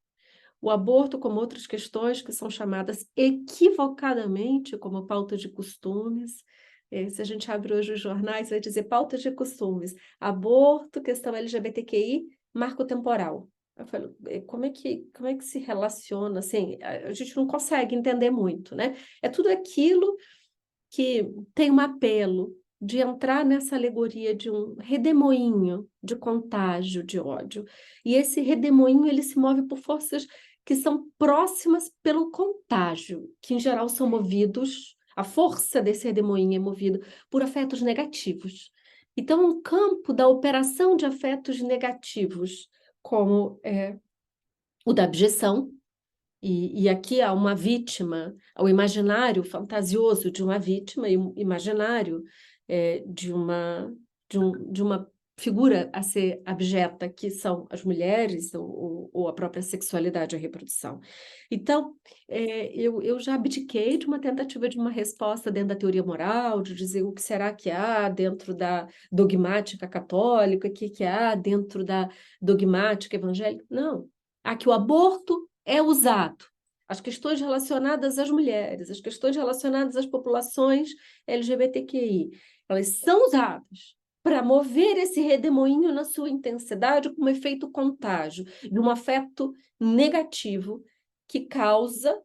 O aborto, como outras questões que são chamadas equivocadamente como pauta de costumes. Se a gente abre hoje os jornais, vai dizer pautas de costumes. Aborto, questão LGBTQI, marco temporal. Eu falo, como é que se relaciona? Assim, a gente não consegue entender muito, né? É tudo aquilo que tem um apelo de entrar nessa alegoria de um redemoinho de contágio de ódio. E esse redemoinho, ele se move por forças que são próximas pelo contágio, que em geral são movidos, a força desse redemoinho é movida por afetos negativos. Então, um campo da operação de afetos negativos, como o da abjeção, e aqui há uma vítima, o imaginário fantasioso de uma vítima, e o imaginário de uma figura a ser abjeta, que são as mulheres ou a própria sexualidade e a reprodução. Então, eu já abdiquei de uma tentativa de uma resposta dentro da teoria moral, de dizer o que será que há dentro da dogmática católica, o que há dentro da dogmática evangélica. Não. Há que o aborto é usado. As questões relacionadas às mulheres, as questões relacionadas às populações LGBTQI, elas são usadas para mover esse redemoinho na sua intensidade com um efeito contágio, de um afeto negativo que causa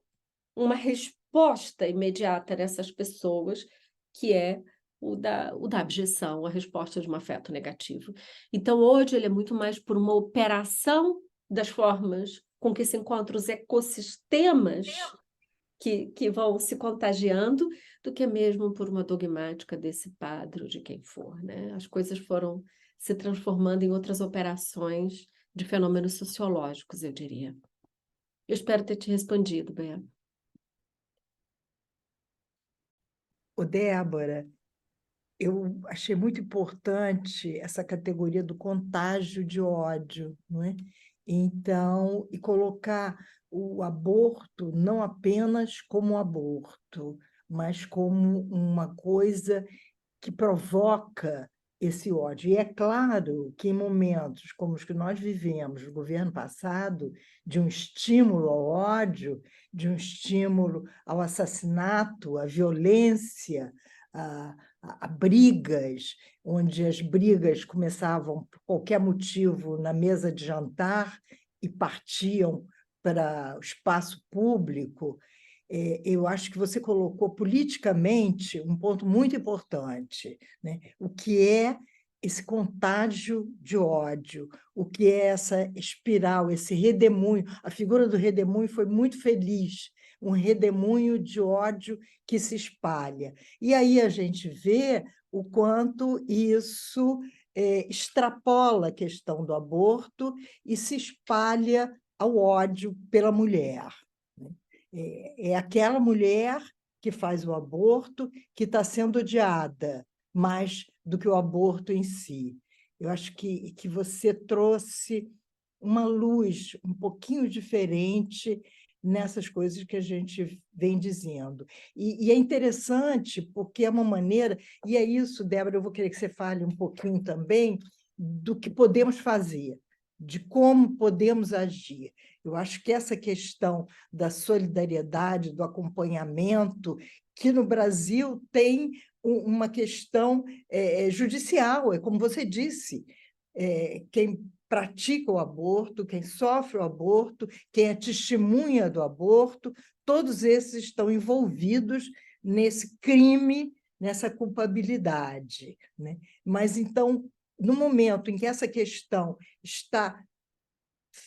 uma resposta imediata nessas pessoas, que é o da abjeção, a resposta de um afeto negativo. Então, hoje, ele é muito mais por uma operação das formas com que se encontram os ecossistemas que vão se contagiando, do que mesmo por uma dogmática desse padre ou de quem for, né? As coisas foram se transformando em outras operações de fenômenos sociológicos, eu diria. Eu espero ter te respondido, Bea. Débora, eu achei muito importante essa categoria do contágio de ódio, não é? Então, e colocar o aborto não apenas como aborto, mas como uma coisa que provoca esse ódio. E é claro que em momentos como os que nós vivemos no governo passado, de um estímulo ao ódio, de um estímulo ao assassinato, à violência, a brigas, onde as brigas começavam por qualquer motivo na mesa de jantar e partiam para o espaço público, eu acho que você colocou politicamente um ponto muito importante, né? O que é esse contágio de ódio, o que é essa espiral, esse redemoinho. A figura do redemoinho foi muito feliz, um redemoinho de ódio que se espalha. E aí a gente vê o quanto isso extrapola a questão do aborto e se espalha ao ódio pela mulher. É aquela mulher que faz o aborto que está sendo odiada mais do que o aborto em si. Eu acho que você trouxe uma luz um pouquinho diferente nessas coisas que a gente vem dizendo. E é interessante porque é uma maneira, e é isso, Débora, eu vou querer que você fale um pouquinho também do que podemos fazer, de como podemos agir. Eu acho que essa questão da solidariedade, do acompanhamento, que no Brasil tem uma questão judicial, é como você disse, quem pratica o aborto, quem sofre o aborto, quem é testemunha do aborto, todos esses estão envolvidos nesse crime, nessa culpabilidade, né? Mas, então, no momento em que essa questão está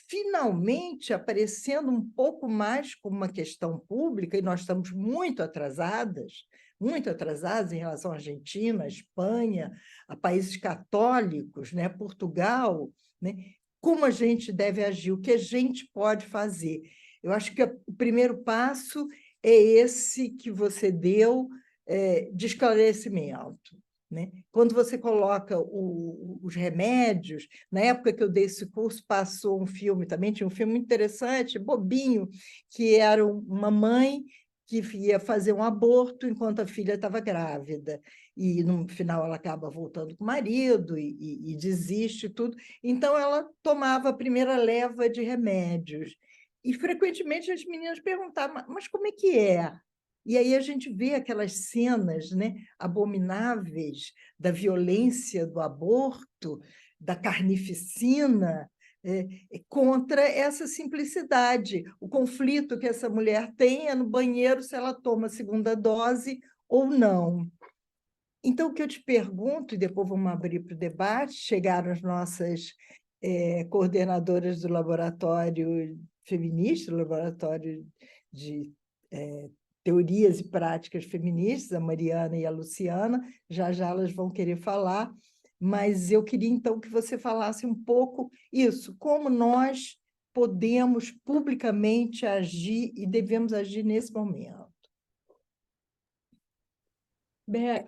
finalmente aparecendo um pouco mais como uma questão pública, e nós estamos muito atrasadas em relação à Argentina, à Espanha, a países católicos, né? Portugal, né? como a gente deve agir, o que a gente pode fazer. Eu acho que o primeiro passo é esse que você deu, de esclarecimento, né? Quando você coloca os remédios, na época que eu dei esse curso, passou um filme também, tinha um filme muito interessante, bobinho, que era uma mãe que ia fazer um aborto enquanto a filha estava grávida. E, no final, ela acaba voltando com o marido e desiste e tudo. Então, ela tomava a primeira leva de remédios. E, frequentemente, as meninas perguntavam, mas como é que é? E aí a gente vê aquelas cenas, né, abomináveis da violência do aborto, da carnificina, contra essa simplicidade. O conflito que essa mulher tem é no banheiro se ela toma a segunda dose ou não. Então, o que eu te pergunto, e depois vamos abrir para o debate, chegaram as nossas coordenadoras do laboratório feminista, do laboratório de teorias e práticas feministas, a Mariana e a Luciana, já elas vão querer falar, mas eu queria, então, que você falasse um pouco isso, como nós podemos publicamente agir e devemos agir nesse momento. Bea,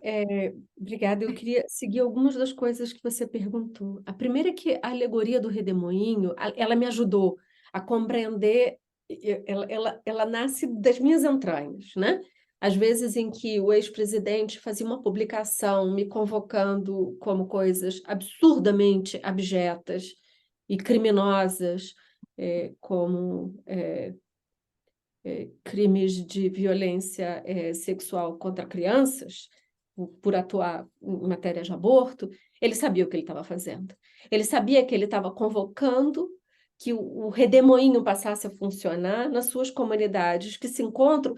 obrigada. Eu queria seguir algumas das coisas que você perguntou. A primeira é que a alegoria do redemoinho, ela me ajudou a compreender, ela nasce das minhas entranhas, né? Às vezes em que o ex-presidente fazia uma publicação me convocando como coisas absurdamente abjetas e criminosas, como crimes de violência sexual contra crianças, por atuar em matéria de aborto, ele sabia o que ele estava fazendo. Ele sabia que ele estava convocando que o redemoinho passasse a funcionar nas suas comunidades que se encontram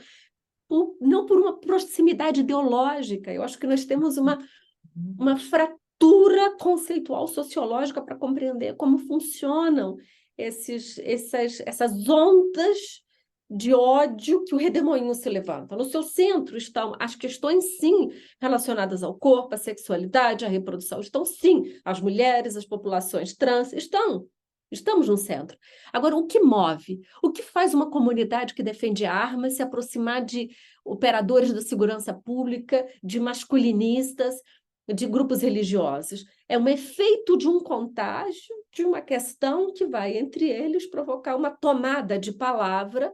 não por uma proximidade ideológica. Eu acho que nós temos uma fratura conceitual sociológica para compreender como funcionam essas ondas de ódio que o redemoinho se levanta. No seu centro estão as questões, sim, relacionadas ao corpo, à sexualidade, à reprodução. Estão, sim, as mulheres, as populações trans, estamos no centro. Agora, o que move? O que faz uma comunidade que defende armas se aproximar de operadores da segurança pública, de masculinistas, de grupos religiosos? É um efeito de um contágio, de uma questão que vai, entre eles, provocar uma tomada de palavra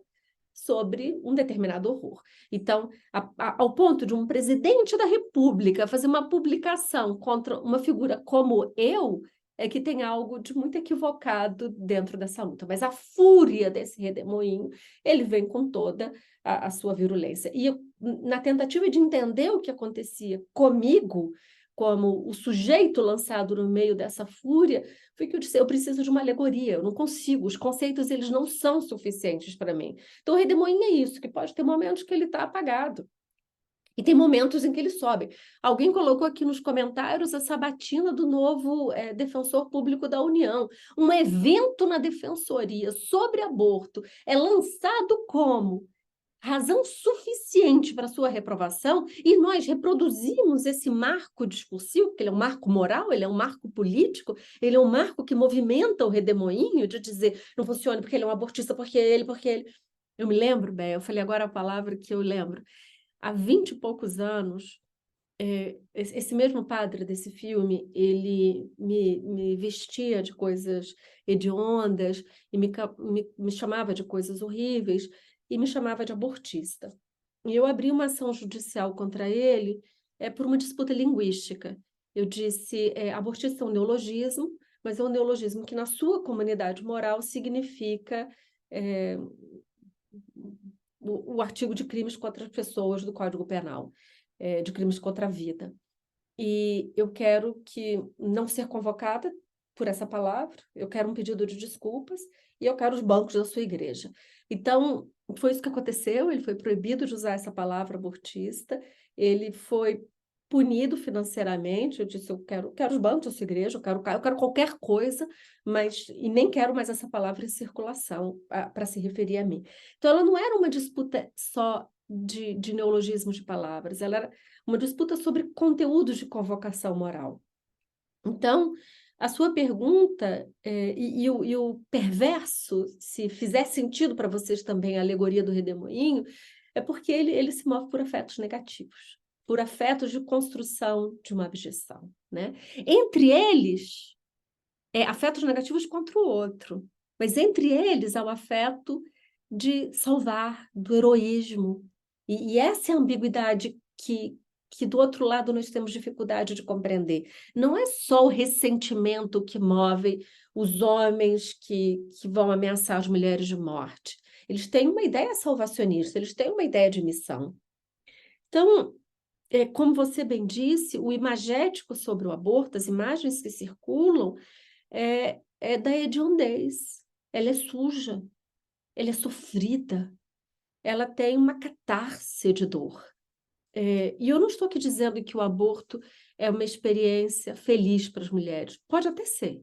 sobre um determinado horror. Então, ao ponto de um presidente da República fazer uma publicação contra uma figura como eu, é que tem algo de muito equivocado dentro dessa luta. Mas a fúria desse redemoinho, ele vem com toda a sua virulência. E eu, na tentativa de entender o que acontecia comigo, como o sujeito lançado no meio dessa fúria, foi que eu disse, eu preciso de uma alegoria, eu não consigo, os conceitos eles não são suficientes para mim. Então o redemoinho é isso, que pode ter momentos que ele está apagado. E tem momentos em que ele sobe. Alguém colocou aqui nos comentários a sabatina do novo defensor público da União. Um evento na defensoria sobre aborto é lançado como razão suficiente para sua reprovação, e nós reproduzimos esse marco discursivo, porque ele é um marco moral, ele é um marco político, ele é um marco que movimenta o redemoinho de dizer não funciona porque ele é um abortista, porque ele... Eu me lembro, Bé, eu falei agora a palavra que eu lembro. Há 20 e poucos anos, esse mesmo padre desse filme, ele me vestia de coisas hediondas e me chamava de coisas horríveis, e me chamava de abortista. E eu abri uma ação judicial contra ele por uma disputa linguística. Eu disse, abortista é um neologismo, mas é um neologismo que na sua comunidade moral significa o artigo de crimes contra as pessoas do Código Penal, de crimes contra a vida. E eu quero que não ser convocada por essa palavra, eu quero um pedido de desculpas e eu quero os bancos da sua igreja. Então, foi isso que aconteceu, ele foi proibido de usar essa palavra abortista, ele foi punido financeiramente, eu disse, eu quero os bancos da sua igreja, eu quero qualquer coisa, e nem quero mais essa palavra em circulação para se referir a mim. Então, ela não era uma disputa só de neologismos de palavras, ela era uma disputa sobre conteúdos de convocação moral. Então, a sua pergunta e o perverso, se fizer sentido para vocês também a alegoria do redemoinho, é porque ele se move por afetos negativos, por afetos de construção de uma abjeção, né? Entre eles, afetos negativos contra o outro, mas entre eles há o afeto de salvar, do heroísmo. E essa é a ambiguidade que do outro lado nós temos dificuldade de compreender. Não é só o ressentimento que move os homens que vão ameaçar as mulheres de morte. Eles têm uma ideia salvacionista, eles têm uma ideia de missão. Então, como você bem disse, o imagético sobre o aborto, as imagens que circulam, é da hediondez. Ela é suja, ela é sofrida, ela tem uma catarse de dor. E eu não estou aqui dizendo que o aborto é uma experiência feliz para as mulheres. Pode até ser.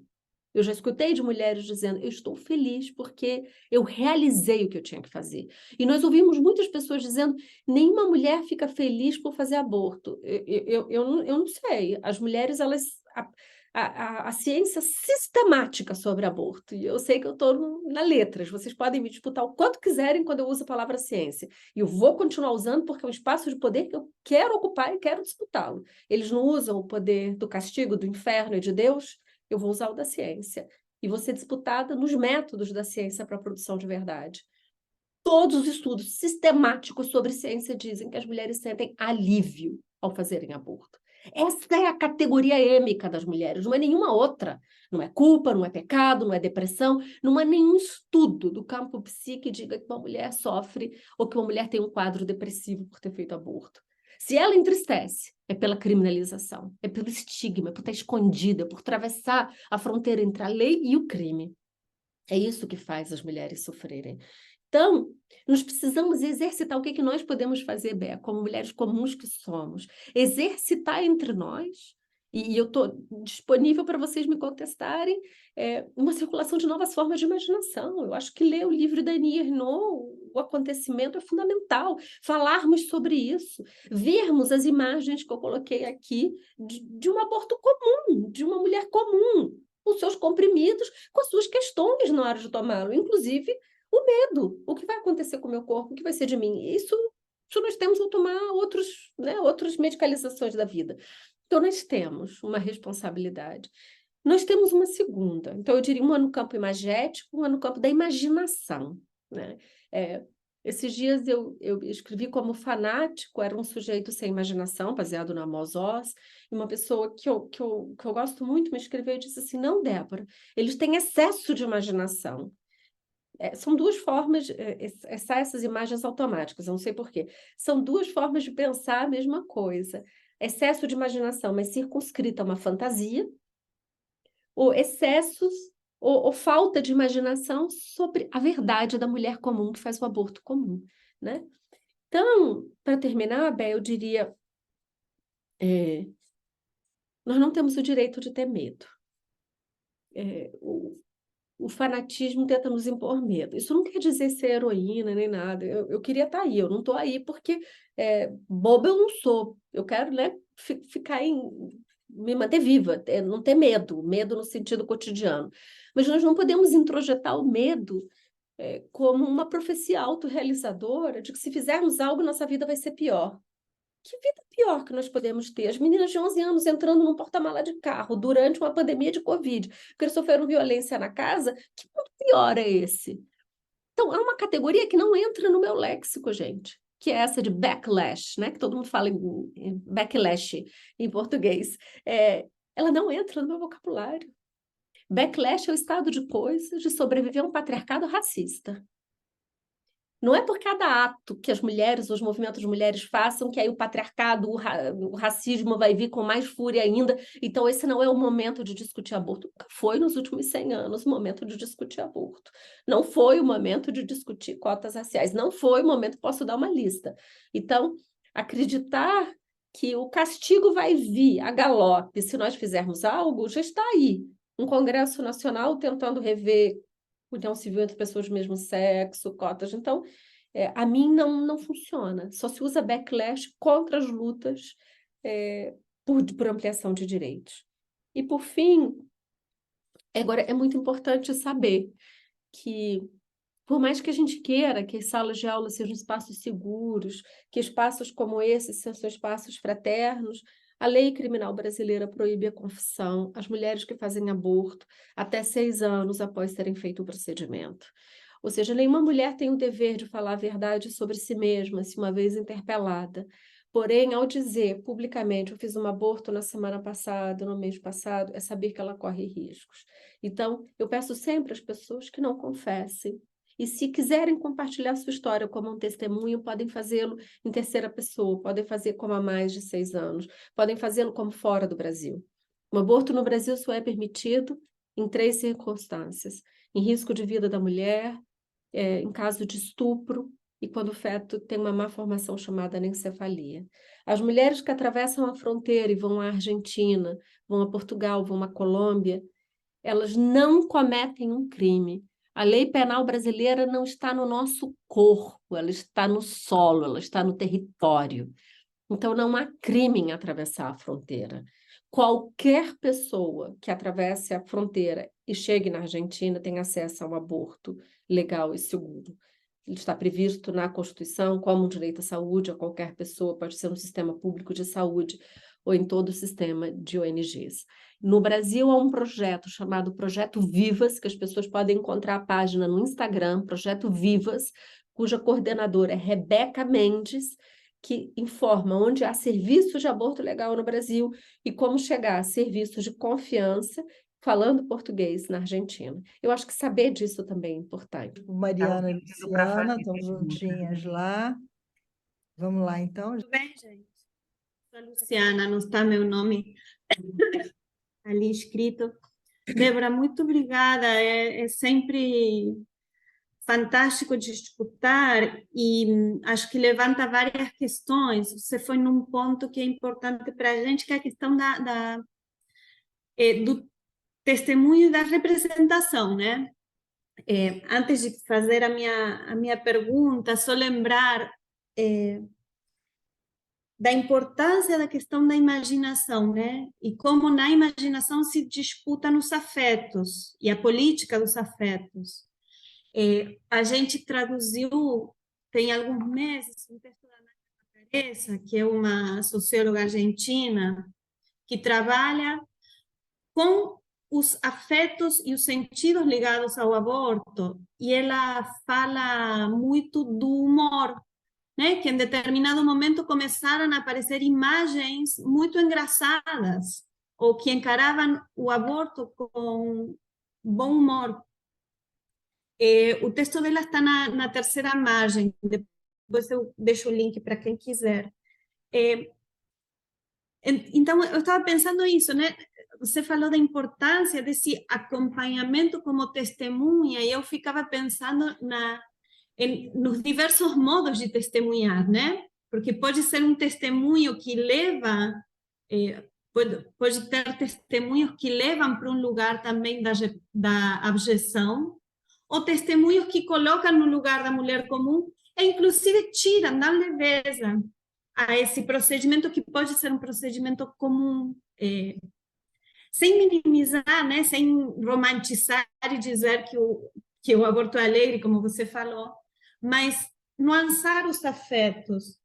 Eu já escutei de mulheres dizendo, eu estou feliz porque eu realizei o que eu tinha que fazer. E nós ouvimos muitas pessoas dizendo, nenhuma mulher fica feliz por fazer aborto. Eu não sei. As mulheres, elas... A ciência sistemática sobre aborto, e eu sei que eu estou na letras, vocês podem me disputar o quanto quiserem quando eu uso a palavra ciência, e eu vou continuar usando porque é um espaço de poder que eu quero ocupar e quero disputá-lo. Eles não usam o poder do castigo, do inferno e de Deus, eu vou usar o da ciência, e vou ser disputada nos métodos da ciência para a produção de verdade. Todos os estudos sistemáticos sobre ciência dizem que as mulheres sentem alívio ao fazerem aborto. Essa é a categoria êmica das mulheres, não é nenhuma outra. Não é culpa, não é pecado, não é depressão, não há nenhum estudo do campo psique que diga que uma mulher sofre ou que uma mulher tem um quadro depressivo por ter feito aborto. Se ela entristece, é pela criminalização, é pelo estigma, é por estar escondida, por atravessar a fronteira entre a lei e o crime. É isso que faz as mulheres sofrerem. Então, nós precisamos exercitar o que nós podemos fazer, Bé, como mulheres comuns que somos. Exercitar entre nós, e eu estou disponível para vocês me contestarem, uma circulação de novas formas de imaginação. Eu acho que ler o livro da Annie Ernaux, O Acontecimento, é fundamental. Falarmos sobre isso, vermos as imagens que eu coloquei aqui de um aborto comum, de uma mulher comum, com seus comprimidos, com as suas questões na hora de tomá-lo, inclusive o medo, o que vai acontecer com o meu corpo, o que vai ser de mim. Isso nós temos ao tomar outras medicalizações da vida. Então, nós temos uma responsabilidade. Nós temos uma segunda. Então, eu diria uma no campo imagético, uma no campo da imaginação, né? Esses dias eu escrevi como fanático, era um sujeito sem imaginação, baseado no Amos Oz, e uma pessoa que eu gosto muito me escreveu e disse assim, não, Débora, eles têm excesso de imaginação. São duas formas, essas imagens automáticas, eu não sei porquê, são duas formas de pensar a mesma coisa. Excesso de imaginação, mas circunscrita a uma fantasia, ou excessos, ou falta de imaginação sobre a verdade da mulher comum que faz o aborto comum, né? Então, para terminar, Bé, eu diria, nós não temos o direito de ter medo. O fanatismo tenta nos impor medo. Isso não quer dizer ser heroína nem nada. Eu queria estar aí, eu não estou aí porque boba eu não sou. Eu quero, né, me manter viva, não ter medo no sentido cotidiano. Mas nós não podemos introjetar o medo como uma profecia autorrealizadora de que se fizermos algo, nossa vida vai ser pior. Que vida pior que nós podemos ter? As meninas de 11 anos entrando num porta-mala de carro durante uma pandemia de Covid, porque eles sofreram violência na casa, que mundo pior é esse? Então, há uma categoria que não entra no meu léxico, gente, que é essa de backlash, né? Que todo mundo fala em backlash em português. Ela não entra no meu vocabulário. Backlash é o estado de coisas de sobreviver a um patriarcado racista. Não é por cada ato que as mulheres, os movimentos de mulheres façam, que aí o patriarcado, o racismo vai vir com mais fúria ainda. Então, esse não é o momento de discutir aborto. Nunca foi nos últimos 100 anos o momento de discutir aborto. Não foi o momento de discutir cotas raciais. Não foi o momento, posso dar uma lista. Então, acreditar que o castigo vai vir a galope se nós fizermos algo, já está aí. Um Congresso Nacional tentando rever união civil entre pessoas do mesmo sexo, cotas. Então, a mim não funciona. Só se usa backlash contra as lutas por ampliação de direitos. E, por fim, Agora, é muito importante saber que, por mais que a gente queira que as salas de aula sejam espaços seguros, que espaços como esse sejam espaços fraternos, a lei criminal brasileira proíbe a confissão às mulheres que fazem aborto até 6 anos após terem feito o procedimento. Ou seja, nenhuma mulher tem o dever de falar a verdade sobre si mesma, se uma vez interpelada. Porém, ao dizer publicamente, eu fiz um aborto na semana passada, no mês passado, é saber que ela corre riscos. Então, eu peço sempre às pessoas que não confessem. E se quiserem compartilhar sua história como um testemunho, podem fazê-lo em terceira pessoa, podem fazer como há mais de 6 anos, podem fazê-lo como fora do Brasil. O aborto no Brasil só é permitido em 3 circunstâncias: em risco de vida da mulher, em caso de estupro e quando o feto tem uma má formação chamada anencefalia. As mulheres que atravessam a fronteira e vão à Argentina, vão a Portugal, vão à Colômbia, elas não cometem um crime. A lei penal brasileira não está no nosso corpo, ela está no solo, ela está no território. Então, não há crime em atravessar a fronteira. Qualquer pessoa que atravesse a fronteira e chegue na Argentina tem acesso ao aborto legal e seguro. Ele está previsto na Constituição como um direito à saúde, a qualquer pessoa, pode ser no sistema público de saúde ou em todo o sistema de ONGs. No Brasil, há um projeto chamado Projeto Vivas, que as pessoas podem encontrar a página no Instagram, Projeto Vivas, cuja coordenadora é Rebeca Mendes, que informa onde há serviços de aborto legal no Brasil e como chegar a serviços de confiança falando português na Argentina. Eu acho que saber disso também é importante. Mariana e Luciana estão juntinhas lá. Vamos lá, então. Tudo bem, gente? Sou Luciana, não está meu nome ali escrito. Débora, muito obrigada. É sempre fantástico de escutar e acho que levanta várias questões. Você foi num ponto que é importante para a gente, que é a questão do testemunho e da representação, né? Antes de fazer a minha pergunta, só lembrar da importância da questão da imaginação, né? E como na imaginação se disputa nos afetos e a política dos afetos. A gente traduziu, tem alguns meses, um texto da Ana Teresa, que é uma socióloga argentina, que trabalha com os afetos e os sentidos ligados ao aborto, e ela fala muito do humor, né? Que em determinado momento começaram a aparecer imagens muito engraçadas, ou que encaravam o aborto com bom humor. O texto dela está na terceira margem, depois eu deixo o link para quem quiser. Então, eu estava pensando isso, né? Você falou da importância desse acompanhamento como testemunha, e eu ficava pensando nos diversos modos de testemunhar, né? Porque pode ser um testemunho que leva, pode ter testemunhos que levam para um lugar também da abjeção, ou testemunhos que colocam no lugar da mulher comum e inclusive tiram, dão leveza a esse procedimento que pode ser um procedimento comum, sem minimizar, né, sem romantizar e dizer que o aborto é alegre, como você falou, mas nuançar os afetos.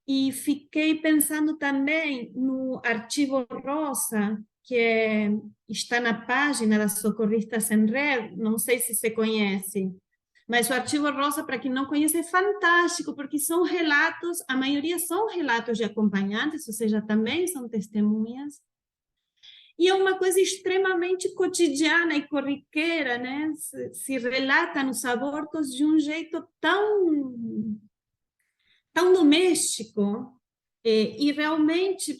E fiquei pensando também no Arquivo Rosa, que está na página das Socorristas em Rede, não sei se você conhece, mas o Arquivo Rosa, para quem não conhece, é fantástico, porque são relatos, a maioria são relatos de acompanhantes, ou seja, também são testemunhas, e é uma coisa extremamente cotidiana e corriqueira, né? Se relata nos abortos de um jeito tão doméstico, e realmente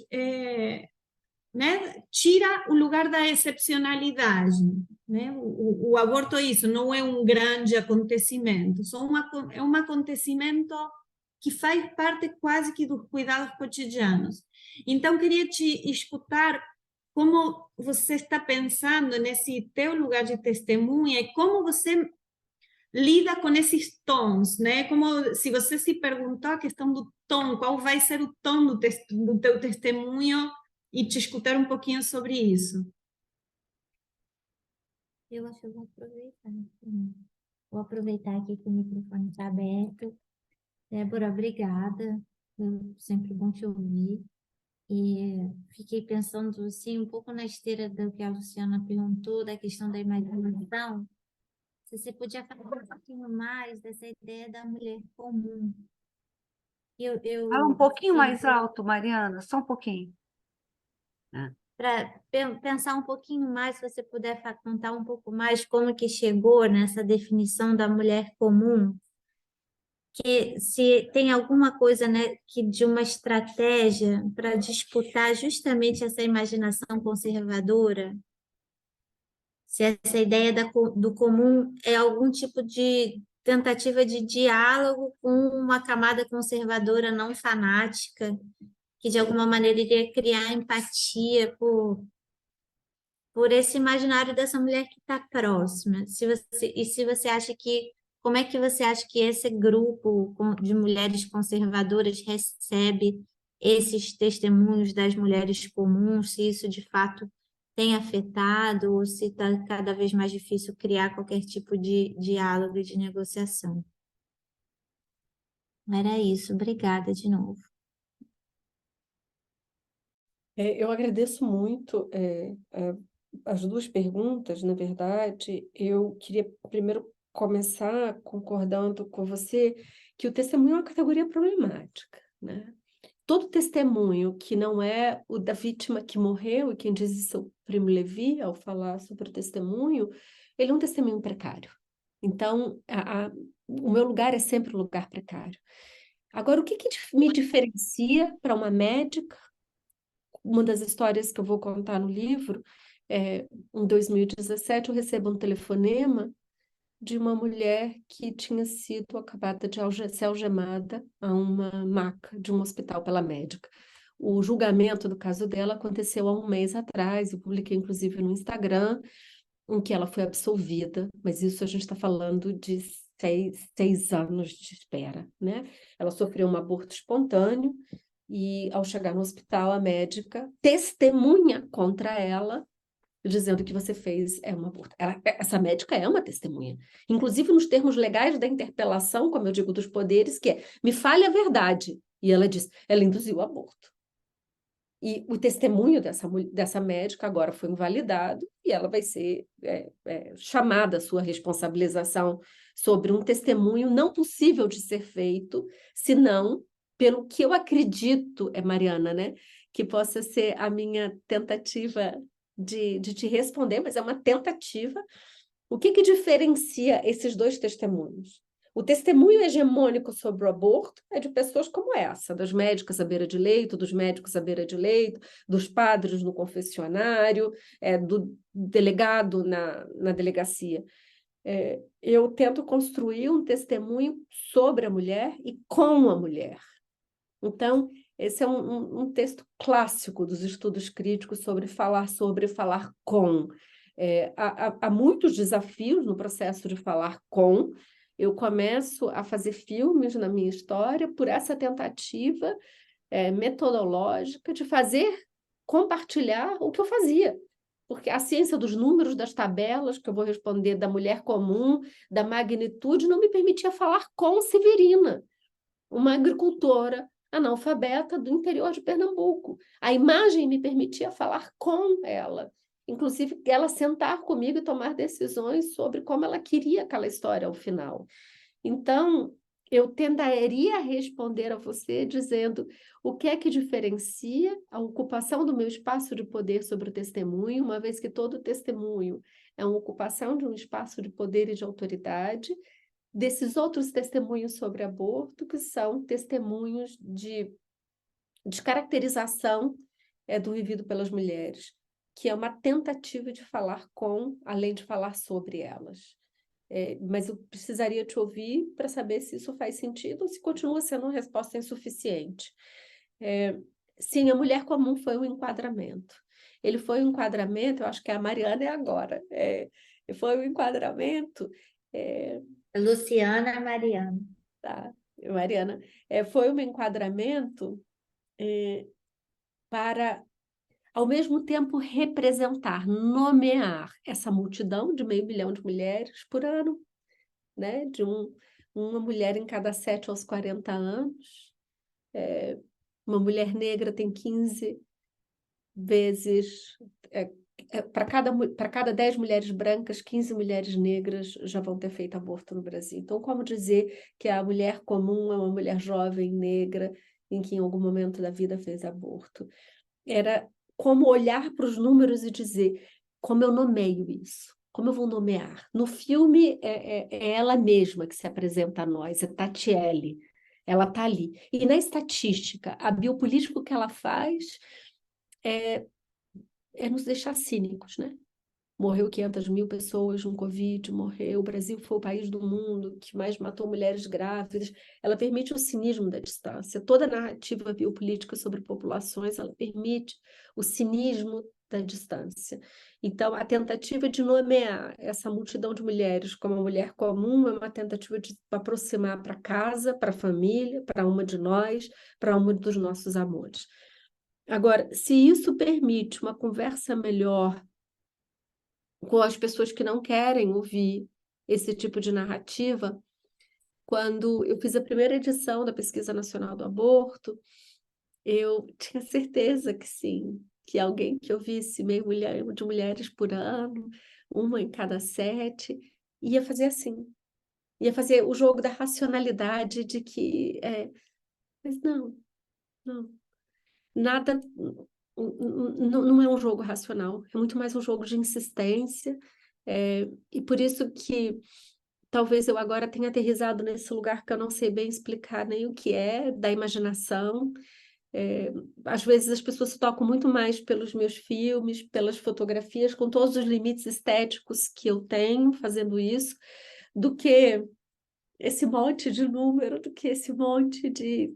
né, tira o lugar da excepcionalidade. Né? O aborto é isso, não é um grande acontecimento, é um acontecimento que faz parte quase que dos cuidados cotidianos. Então, queria te escutar como você está pensando nesse teu lugar de testemunha e como você lida com esses tons, né? Como se você se perguntou a questão do tom, qual vai ser o tom do teu testemunho, e te escutar um pouquinho sobre isso. Eu acho que eu vou aproveitar. Vou aproveitar aqui que o microfone está aberto. Débora, obrigada. Sempre bom te ouvir. E fiquei pensando assim, um pouco na esteira do que a Luciana perguntou, da questão da imaginação. Se você podia falar um pouquinho mais dessa ideia da mulher comum. Fala um pouquinho mais alto, Mariana, só um pouquinho. Para pensar um pouquinho mais, se você puder contar um pouco mais como que chegou nessa definição da mulher comum, que se tem alguma coisa, né, que de uma estratégia para disputar justamente essa imaginação conservadora, se essa ideia do comum é algum tipo de tentativa de diálogo com uma camada conservadora não fanática, que de alguma maneira iria criar empatia por esse imaginário dessa mulher que está próxima. Se você acha que, como é que você acha que esse grupo de mulheres conservadoras recebe esses testemunhos das mulheres comuns, se isso de fato tem afetado ou se está cada vez mais difícil criar qualquer tipo de diálogo e de negociação? Era isso, obrigada de novo. Eu agradeço muito as duas perguntas, na verdade. Eu queria primeiro começar concordando com você que o testemunho é uma categoria problemática, né? Todo testemunho que não é o da vítima que morreu, e quem diz isso é o Primo Levi, ao falar sobre o testemunho, ele é um testemunho precário. Então, o meu lugar é sempre um lugar precário. Agora, o que me diferencia para uma médica? Uma das histórias que eu vou contar no livro, em 2017, eu recebo um telefonema de uma mulher que tinha sido acabada de ser algemada a uma maca de um hospital pela médica. O julgamento do caso dela aconteceu há um mês atrás, eu publiquei inclusive no Instagram, em que ela foi absolvida, mas isso a gente está falando de 6 anos de espera, né? Ela sofreu um aborto espontâneo e, ao chegar no hospital, a médica testemunha contra ela, dizendo que você fez um aborto. Essa médica é uma testemunha. Inclusive, nos termos legais da interpelação, como eu digo, dos poderes, que é, me fale a verdade. E ela diz, ela induziu o aborto. E o testemunho dessa médica agora foi invalidado e ela vai ser chamada à sua responsabilização sobre um testemunho não possível de ser feito, senão pelo que eu acredito, Mariana, né, que possa ser a minha tentativa de te responder, mas é uma tentativa. O que diferencia esses dois testemunhos? O testemunho hegemônico sobre o aborto é de pessoas como essa, das médicas à beira de leito, dos médicos à beira de leito, dos padres no confessionário, do delegado na delegacia. Eu tento construir um testemunho sobre a mulher e com a mulher. Então, esse é um texto clássico dos estudos críticos sobre falar com. Há muitos desafios no processo de falar com. Eu começo a fazer filmes na minha história por essa tentativa metodológica de compartilhar o que eu fazia. Porque a ciência dos números, das tabelas, que eu vou responder da mulher comum, da magnitude, não me permitia falar com Severina, uma agricultora analfabeta do interior de Pernambuco. A imagem me permitia falar com ela, inclusive ela sentar comigo e tomar decisões sobre como ela queria aquela história ao final. Então, eu tentaria responder a você dizendo o que é que diferencia a ocupação do meu espaço de poder sobre o testemunho, uma vez que todo testemunho é uma ocupação de um espaço de poder e de autoridade, desses outros testemunhos sobre aborto, que são testemunhos de caracterização do vivido pelas mulheres, que é uma tentativa de falar com, além de falar sobre elas. Mas eu precisaria te ouvir para saber se isso faz sentido ou se continua sendo uma resposta insuficiente. Sim, a mulher comum foi um enquadramento. Ele foi um enquadramento, eu acho que a Mariana é agora. Foi um enquadramento... Luciana Mariana. Tá, Mariana. Foi um enquadramento para ao mesmo tempo representar, nomear essa multidão de 500 mil de mulheres por ano, né? De uma mulher em cada 7 aos 40 anos. Uma mulher negra tem 15 vezes... para cada 10 mulheres brancas, 15 mulheres negras já vão ter feito aborto no Brasil. Então, como dizer que a mulher comum é uma mulher jovem, negra, em que em algum momento da vida fez aborto? Era como olhar para os números e dizer como eu nomeio isso, como eu vou nomear. No filme, é ela mesma que se apresenta a nós, é Tatiele, ela está ali. E na estatística, a biopolítica que ela faz é nos deixar cínicos, né? Morreu 500 mil pessoas no Covid, morreu. O Brasil foi o país do mundo que mais matou mulheres grávidas. Ela permite o cinismo da distância. Toda a narrativa biopolítica sobre populações, ela permite o cinismo da distância. Então, a tentativa de nomear essa multidão de mulheres como uma mulher comum é uma tentativa de aproximar para casa, para a família, para uma de nós, para uma dos nossos amores. Agora, se isso permite uma conversa melhor com as pessoas que não querem ouvir esse tipo de narrativa, quando eu fiz a primeira edição da Pesquisa Nacional do Aborto, eu tinha certeza que sim, que alguém que ouvisse 500 mil de mulheres por ano, uma em cada 7, ia fazer assim. Ia fazer o jogo da racionalidade de que... mas não. Nada... Não é um jogo racional, é muito mais um jogo de insistência, e por isso que talvez eu agora tenha aterrissado nesse lugar que eu não sei bem explicar nem o que é, da imaginação. Às vezes as pessoas se tocam muito mais pelos meus filmes, pelas fotografias, com todos os limites estéticos que eu tenho fazendo isso, do que esse monte de número, do que esse monte de...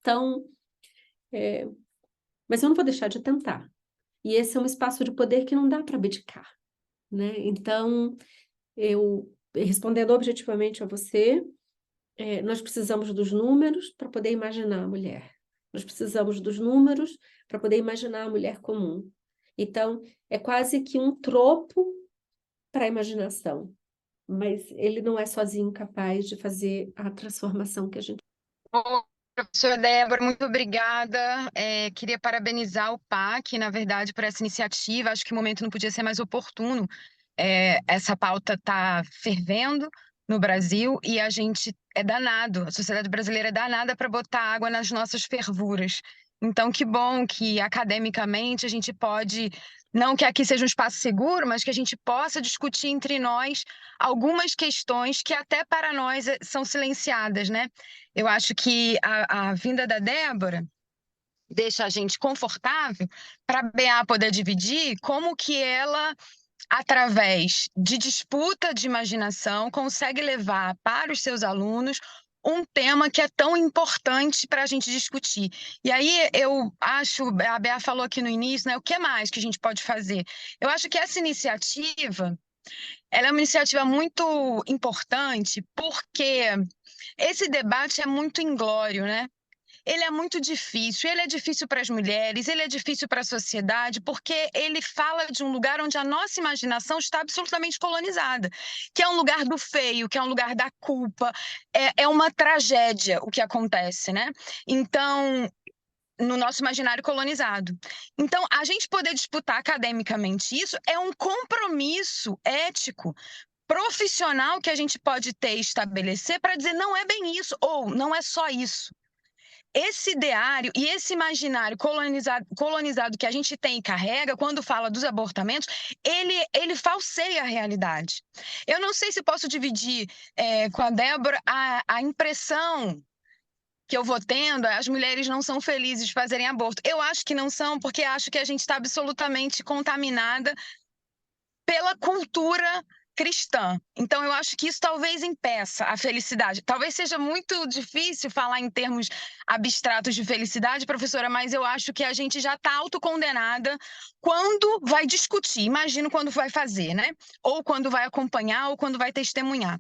Então... Mas eu não vou deixar de tentar. E esse é um espaço de poder que não dá para abdicar, né? Então, respondendo objetivamente a você, nós precisamos dos números para poder imaginar a mulher. Nós precisamos dos números para poder imaginar a mulher comum. Então, é quase que um tropo para a imaginação, mas ele não é sozinho capaz de fazer a transformação que a gente... Professora Débora, muito obrigada. Queria parabenizar o PAC, na verdade, por essa iniciativa. Acho que o momento não podia ser mais oportuno. Essa pauta está fervendo no Brasil e a gente é danado, a sociedade brasileira é danada para botar água nas nossas fervuras. Então, que bom que academicamente a gente pode, não que aqui seja um espaço seguro, mas que a gente possa discutir entre nós algumas questões que até para nós são silenciadas, né? Eu acho que a vinda da Débora deixa a gente confortável para a BA poder dividir como que ela, através de disputa de imaginação, consegue levar para os seus alunos um tema que é tão importante para a gente discutir. E aí eu acho, a Bea falou aqui no início, né, o que mais que a gente pode fazer? Eu acho que essa iniciativa, ela é uma iniciativa muito importante porque esse debate é muito inglório, né? Ele é muito difícil, ele é difícil para as mulheres, ele é difícil para a sociedade, porque ele fala de um lugar onde a nossa imaginação está absolutamente colonizada, que é um lugar do feio, que é um lugar da culpa, é uma tragédia o que acontece, né? Então, no nosso imaginário colonizado. Então, a gente poder disputar academicamente isso é um compromisso ético, profissional que a gente pode ter e estabelecer para dizer não é bem isso, ou não é só isso. Esse ideário e esse imaginário colonizado que a gente tem e carrega, quando fala dos abortamentos, ele falseia a realidade. Eu não sei se posso dividir com a Débora a impressão que eu vou tendo, as mulheres não são felizes de fazerem aborto. Eu acho que não são, porque acho que a gente está absolutamente contaminada pela cultura cristã. Então, eu acho que isso talvez impeça a felicidade. Talvez seja muito difícil falar em termos abstratos de felicidade, professora, mas eu acho que a gente já está autocondenada quando vai discutir. Imagino quando vai fazer, né? Ou quando vai acompanhar, ou quando vai testemunhar.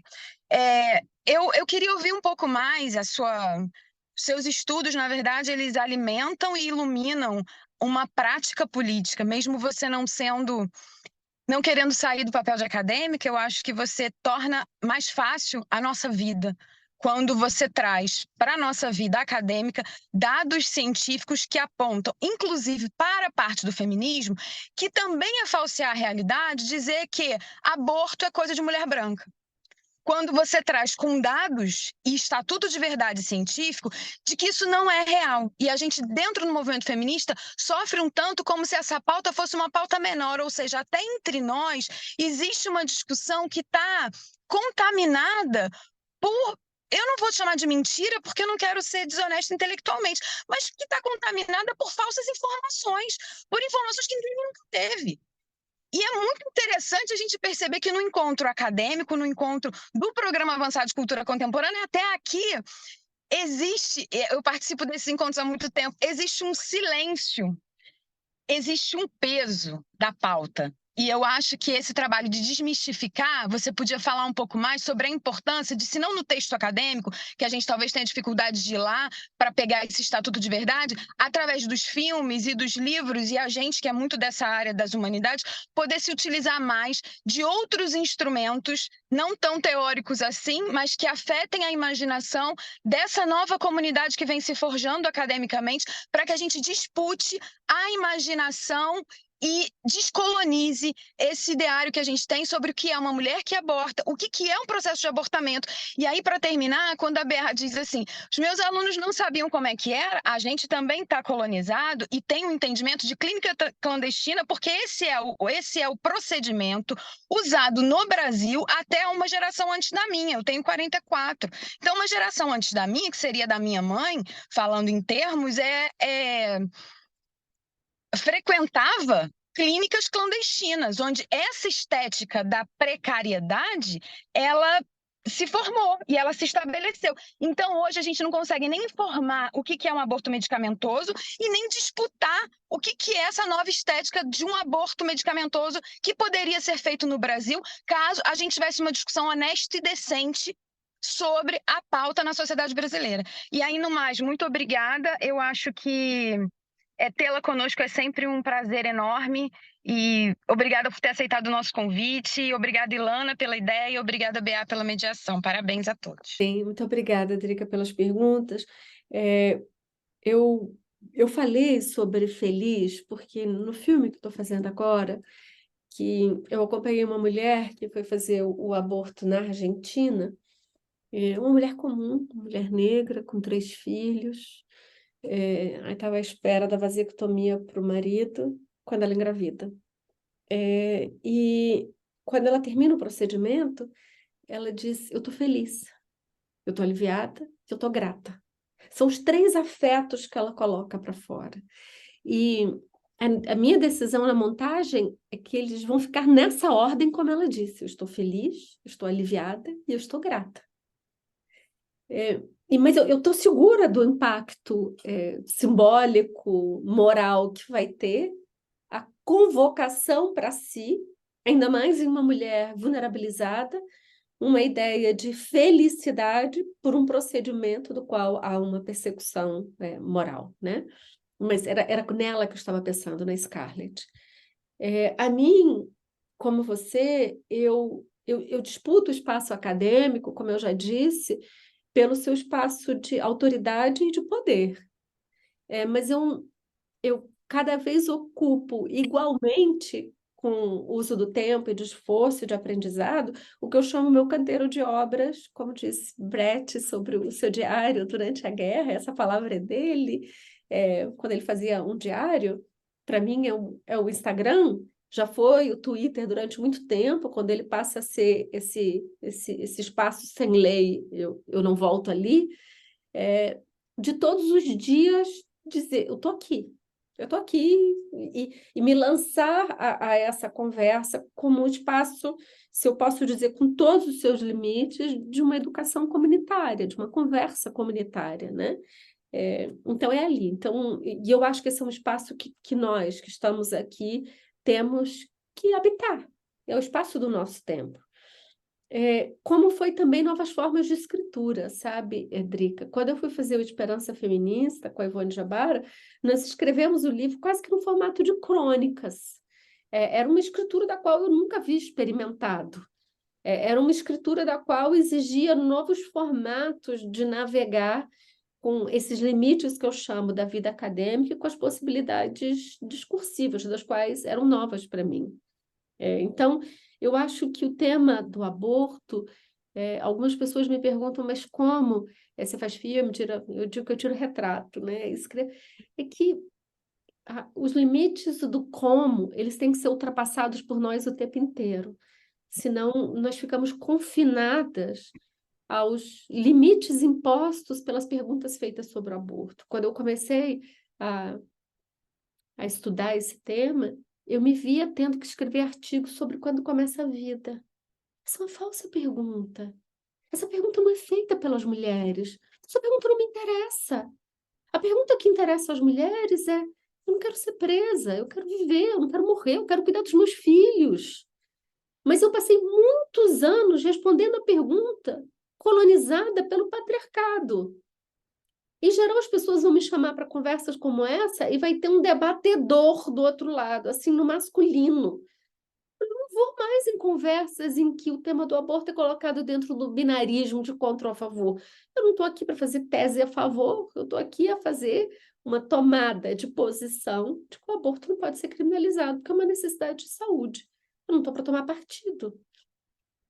Eu queria ouvir um pouco mais a sua seus estudos, na verdade, eles alimentam e iluminam uma prática política, mesmo você não querendo sair do papel de acadêmica, eu acho que você torna mais fácil a nossa vida quando você traz para a nossa vida acadêmica dados científicos que apontam, inclusive para a parte do feminismo, que também é falsear a realidade, dizer que aborto é coisa de mulher branca. Quando você traz com dados e estatuto de verdade científico de que isso não é real. E a gente, dentro do movimento feminista, sofre um tanto como se essa pauta fosse uma pauta menor, ou seja, até entre nós existe uma discussão que está contaminada por... Eu não vou chamar de mentira, porque eu não quero ser desonesta intelectualmente, mas que está contaminada por falsas informações, por informações que ninguém nunca teve. E é muito interessante a gente perceber que no encontro acadêmico, no encontro do Programa Avançado de Cultura Contemporânea, até aqui existe, eu participo desses encontros há muito tempo, existe um silêncio, existe um peso da pauta. E eu acho que esse trabalho de desmistificar, você podia falar um pouco mais sobre a importância de, se não no texto acadêmico, que a gente talvez tenha dificuldade de ir lá para pegar esse estatuto de verdade, através dos filmes e dos livros, e a gente, que é muito dessa área das humanidades, poder se utilizar mais de outros instrumentos, não tão teóricos assim, mas que afetem a imaginação dessa nova comunidade que vem se forjando academicamente, para que a gente dispute a imaginação e descolonize esse ideário que a gente tem sobre o que é uma mulher que aborta, o que é um processo de abortamento. E aí, para terminar, quando a Bea diz assim, os meus alunos não sabiam como é que era, a gente também está colonizado e tem um entendimento de clínica clandestina, porque esse é o procedimento usado no Brasil até uma geração antes da minha. Eu tenho 44. Então, uma geração antes da minha, que seria da minha mãe, falando em termos, frequentava clínicas clandestinas, onde essa estética da precariedade, ela se formou e ela se estabeleceu. Então, hoje, a gente não consegue nem informar o que é um aborto medicamentoso e nem disputar o que é essa nova estética de um aborto medicamentoso que poderia ser feito no Brasil, caso a gente tivesse uma discussão honesta e decente sobre a pauta na sociedade brasileira. E aí, no mais, muito obrigada. Eu acho que tê-la conosco é sempre um prazer enorme e obrigada por ter aceitado o nosso convite, obrigada, Ilana, pela ideia e obrigada, Bea, pela mediação. Parabéns a todos. Bem, muito obrigada, Drica, pelas perguntas. Eu falei sobre Feliz porque no filme que estou fazendo agora, que eu acompanhei uma mulher que foi fazer o aborto na Argentina, uma mulher comum, uma mulher negra, com 3 filhos, aí estava à espera da vasectomia para o marido quando ela engravida. E quando ela termina o procedimento, ela diz, eu estou feliz, eu estou aliviada, eu estou grata. São os 3 afetos que ela coloca para fora. E a minha decisão na montagem é que eles vão ficar nessa ordem, como ela disse. Eu estou feliz, eu estou aliviada e eu estou grata. Mas eu estou segura do impacto simbólico, moral que vai ter a convocação para si, ainda mais em uma mulher vulnerabilizada, uma ideia de felicidade por um procedimento do qual há uma persecução moral, né? Mas era nela que eu estava pensando, na Scarlett. A mim, como você, eu disputo o espaço acadêmico, como eu já disse, pelo seu espaço de autoridade e de poder. Mas eu cada vez ocupo igualmente, com o uso do tempo e de esforço e de aprendizado, o que eu chamo meu canteiro de obras, como disse Brecht sobre o seu diário durante a guerra, essa palavra é dele, quando ele fazia um diário, para mim é o Instagram, já foi o Twitter durante muito tempo, quando ele passa a ser esse espaço sem lei, eu não volto ali, de todos os dias dizer, eu estou aqui e me lançar a essa conversa como um espaço, se eu posso dizer, com todos os seus limites, de uma educação comunitária, de uma conversa comunitária, né? Então é ali. Então, e eu acho que esse é um espaço que nós, que estamos aqui, temos que habitar. É o espaço do nosso tempo. como foi também novas formas de escritura, sabe, Drica? Quando eu fui fazer o Esperança Feminista com a Ivone Jabara, nós escrevemos o livro quase que no formato de crônicas. Era uma escritura da qual eu nunca havia experimentado. Era uma escritura da qual exigia novos formatos de navegar com esses limites que eu chamo da vida acadêmica e com as possibilidades discursivas, das quais eram novas para mim. Então, eu acho que o tema do aborto, algumas pessoas me perguntam, mas como? Você faz filme? Eu digo que eu tiro retrato, né? É que os limites do como, eles têm que ser ultrapassados por nós o tempo inteiro. Senão, nós ficamos confinadas aos limites impostos pelas perguntas feitas sobre o aborto. Quando eu comecei a estudar esse tema, eu me via tendo que escrever artigos sobre quando começa a vida. Essa é uma falsa pergunta. Essa pergunta não é feita pelas mulheres. Essa pergunta não me interessa. A pergunta que interessa às mulheres é: eu não quero ser presa, eu quero viver, eu não quero morrer, eu quero cuidar dos meus filhos. Mas eu passei muitos anos respondendo a pergunta colonizada pelo patriarcado. Em geral, as pessoas vão me chamar para conversas como essa e vai ter um debatedor do outro lado, assim, no masculino. Eu não vou mais em conversas em que o tema do aborto é colocado dentro do binarismo de contra ou a favor. Eu não estou aqui para fazer tese a favor, eu estou aqui a fazer uma tomada de posição de que o aborto não pode ser criminalizado, porque é uma necessidade de saúde. Eu não estou para tomar partido.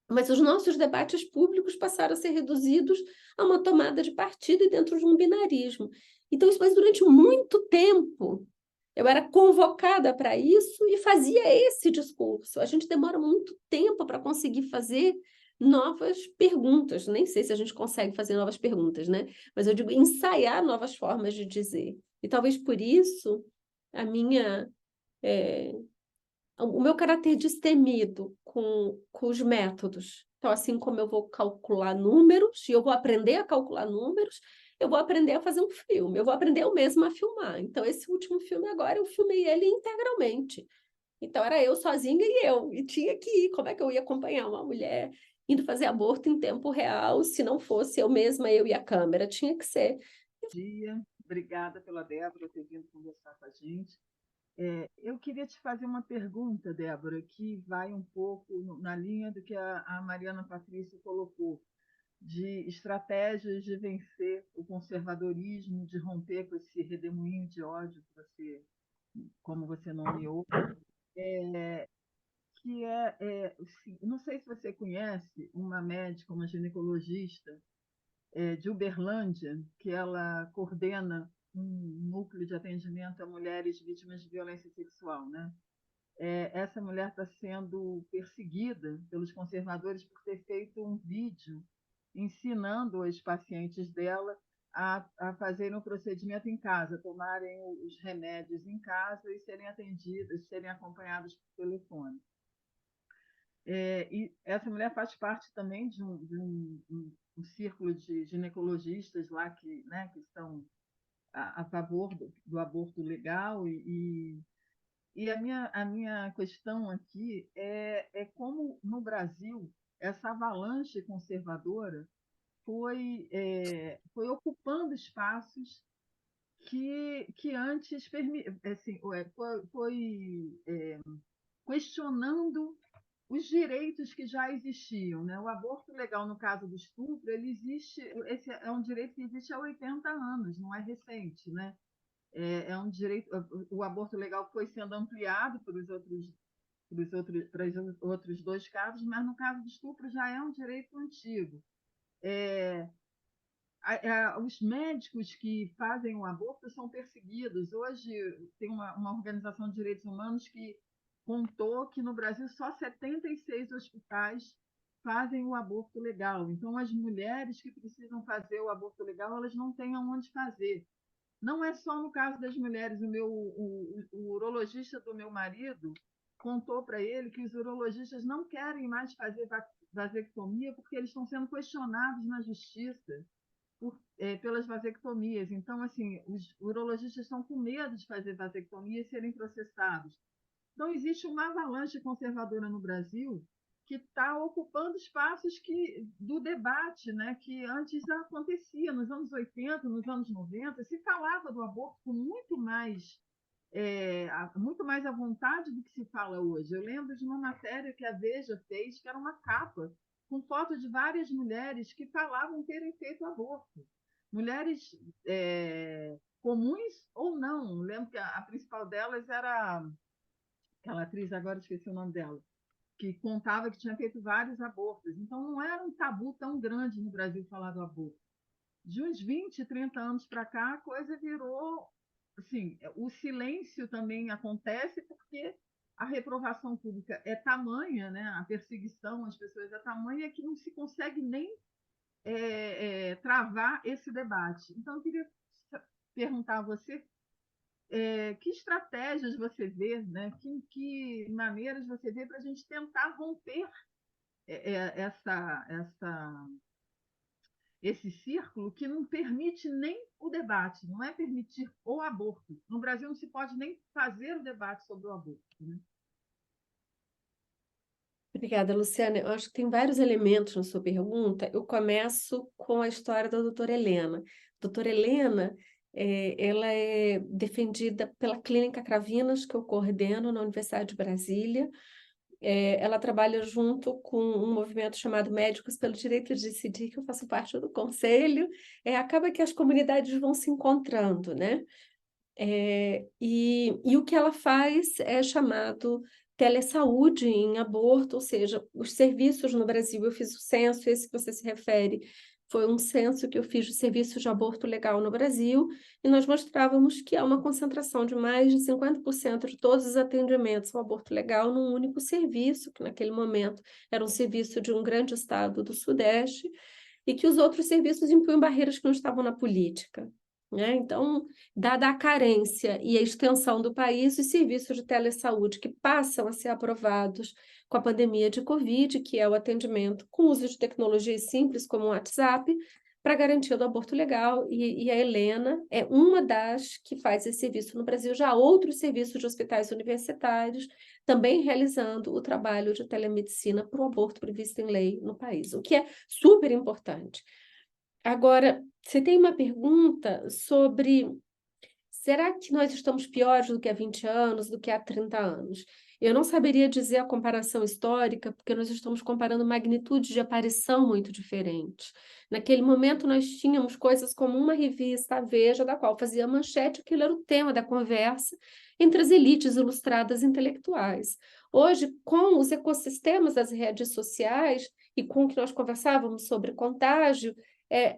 Mas os nossos debates públicos passaram a ser reduzidos a uma tomada de partido e dentro de um binarismo. Então, isso, mas durante muito tempo, eu era convocada para isso e fazia esse discurso. A gente demora muito tempo para conseguir fazer novas perguntas. Nem sei se a gente consegue fazer novas perguntas, né? Mas eu digo ensaiar novas formas de dizer. E talvez por isso o meu caráter destemido com os métodos. Então, assim como eu vou calcular números, e eu vou aprender a calcular números, eu vou aprender a fazer um filme, eu vou aprender eu mesma a filmar. Então, esse último filme agora, eu filmei ele integralmente. Então, era eu sozinha e tinha que ir. Como é que eu ia acompanhar uma mulher indo fazer aborto em tempo real, se não fosse eu mesma, eu e a câmera? Tinha que ser. Obrigada pela Débora ter vindo conversar com a gente. Eu queria te fazer uma pergunta, Débora, que vai um pouco na linha do que a Mariana Patrícia colocou, de estratégias de vencer o conservadorismo, de romper com esse redemoinho de ódio que você, como você nomeou, não sei se você conhece uma médica, uma ginecologista de Uberlândia, que ela coordena um núcleo de atendimento a mulheres vítimas de violência sexual, né? Essa mulher está sendo perseguida pelos conservadores por ter feito um vídeo ensinando as pacientes dela a fazerem o procedimento em casa, tomarem os remédios em casa e serem atendidas, serem acompanhadas por telefone. E essa mulher faz parte também de um círculo de ginecologistas lá que estão a favor do aborto legal e a minha questão aqui é como no Brasil essa avalanche conservadora foi ocupando espaços que antes assim, foi questionando os direitos que já existiam, né? O aborto legal, no caso do estupro, ele existe, esse é um direito que existe há 80 anos, não é recente, né? É um direito, o aborto legal foi sendo ampliado para os outros dois casos, mas no caso do estupro já é um direito antigo. Os médicos que fazem o aborto são perseguidos. Hoje tem uma organização de direitos humanos que contou que no Brasil só 76 hospitais fazem o aborto legal. Então, as mulheres que precisam fazer o aborto legal, elas não têm aonde fazer. Não é só no caso das mulheres. O urologista do meu marido contou para ele que os urologistas não querem mais fazer vasectomia porque eles estão sendo questionados na justiça pelas vasectomias. Então, assim, os urologistas estão com medo de fazer vasectomia e serem processados. Então, existe uma avalanche conservadora no Brasil que está ocupando espaços do debate, né, que antes acontecia, nos anos 80, nos anos 90, se falava do aborto com muito mais à vontade do que se fala hoje. Eu lembro de uma matéria que a Veja fez, que era uma capa, com foto de várias mulheres que falavam terem feito aborto. Mulheres comuns ou não. Eu lembro que a principal delas era aquela atriz, agora esqueci o nome dela, que contava que tinha feito vários abortos. Então, não era um tabu tão grande no Brasil falar do aborto. De uns 20, 30 anos para cá, a coisa virou... Assim, o silêncio também acontece porque a reprovação pública é tamanha, né? A perseguição às pessoas é tamanha que não se consegue nem travar esse debate. Então, eu queria perguntar a você que estratégias você vê, né? Que maneiras você vê para a gente tentar romper esse círculo que não permite nem o debate, não é permitir o aborto. No Brasil não se pode nem fazer o debate sobre o aborto, né? Obrigada, Luciana. Eu acho que tem vários elementos na sua pergunta. Eu começo com a história da doutora Helena. Doutora Helena, ela é defendida pela Clínica Cravinas, que eu coordeno na Universidade de Brasília. Ela trabalha junto com um movimento chamado Médicos pelo Direito de Decidir, que eu faço parte do conselho. Acaba que as comunidades vão se encontrando, né? E o que ela faz é chamado telesaúde em aborto, ou seja, os serviços no Brasil. Eu fiz o censo, esse que você se refere, foi um censo que eu fiz de serviços de aborto legal no Brasil, e nós mostrávamos que há uma concentração de mais de 50% de todos os atendimentos ao aborto legal num único serviço, que naquele momento era um serviço de um grande estado do Sudeste, e que os outros serviços impunham barreiras que não estavam na política, né? Então, dada a carência e a extensão do país, os serviços de telesaúde que passam a ser aprovados com a pandemia de Covid, que é o atendimento com uso de tecnologias simples como o WhatsApp, para garantia do aborto legal, e a Helena é uma das que faz esse serviço no Brasil. Já há outros serviços de hospitais universitários também realizando o trabalho de telemedicina para o aborto previsto em lei no país, o que é super importante. Agora, você tem uma pergunta sobre: será que nós estamos piores do que há 20 anos, do que há 30 anos? Eu não saberia dizer a comparação histórica, porque nós estamos comparando magnitudes de aparição muito diferentes. Naquele momento, nós tínhamos coisas como uma revista, a Veja, da qual fazia manchete, aquilo era o tema da conversa entre as elites ilustradas intelectuais. Hoje, com os ecossistemas das redes sociais e com o que nós conversávamos sobre contágio,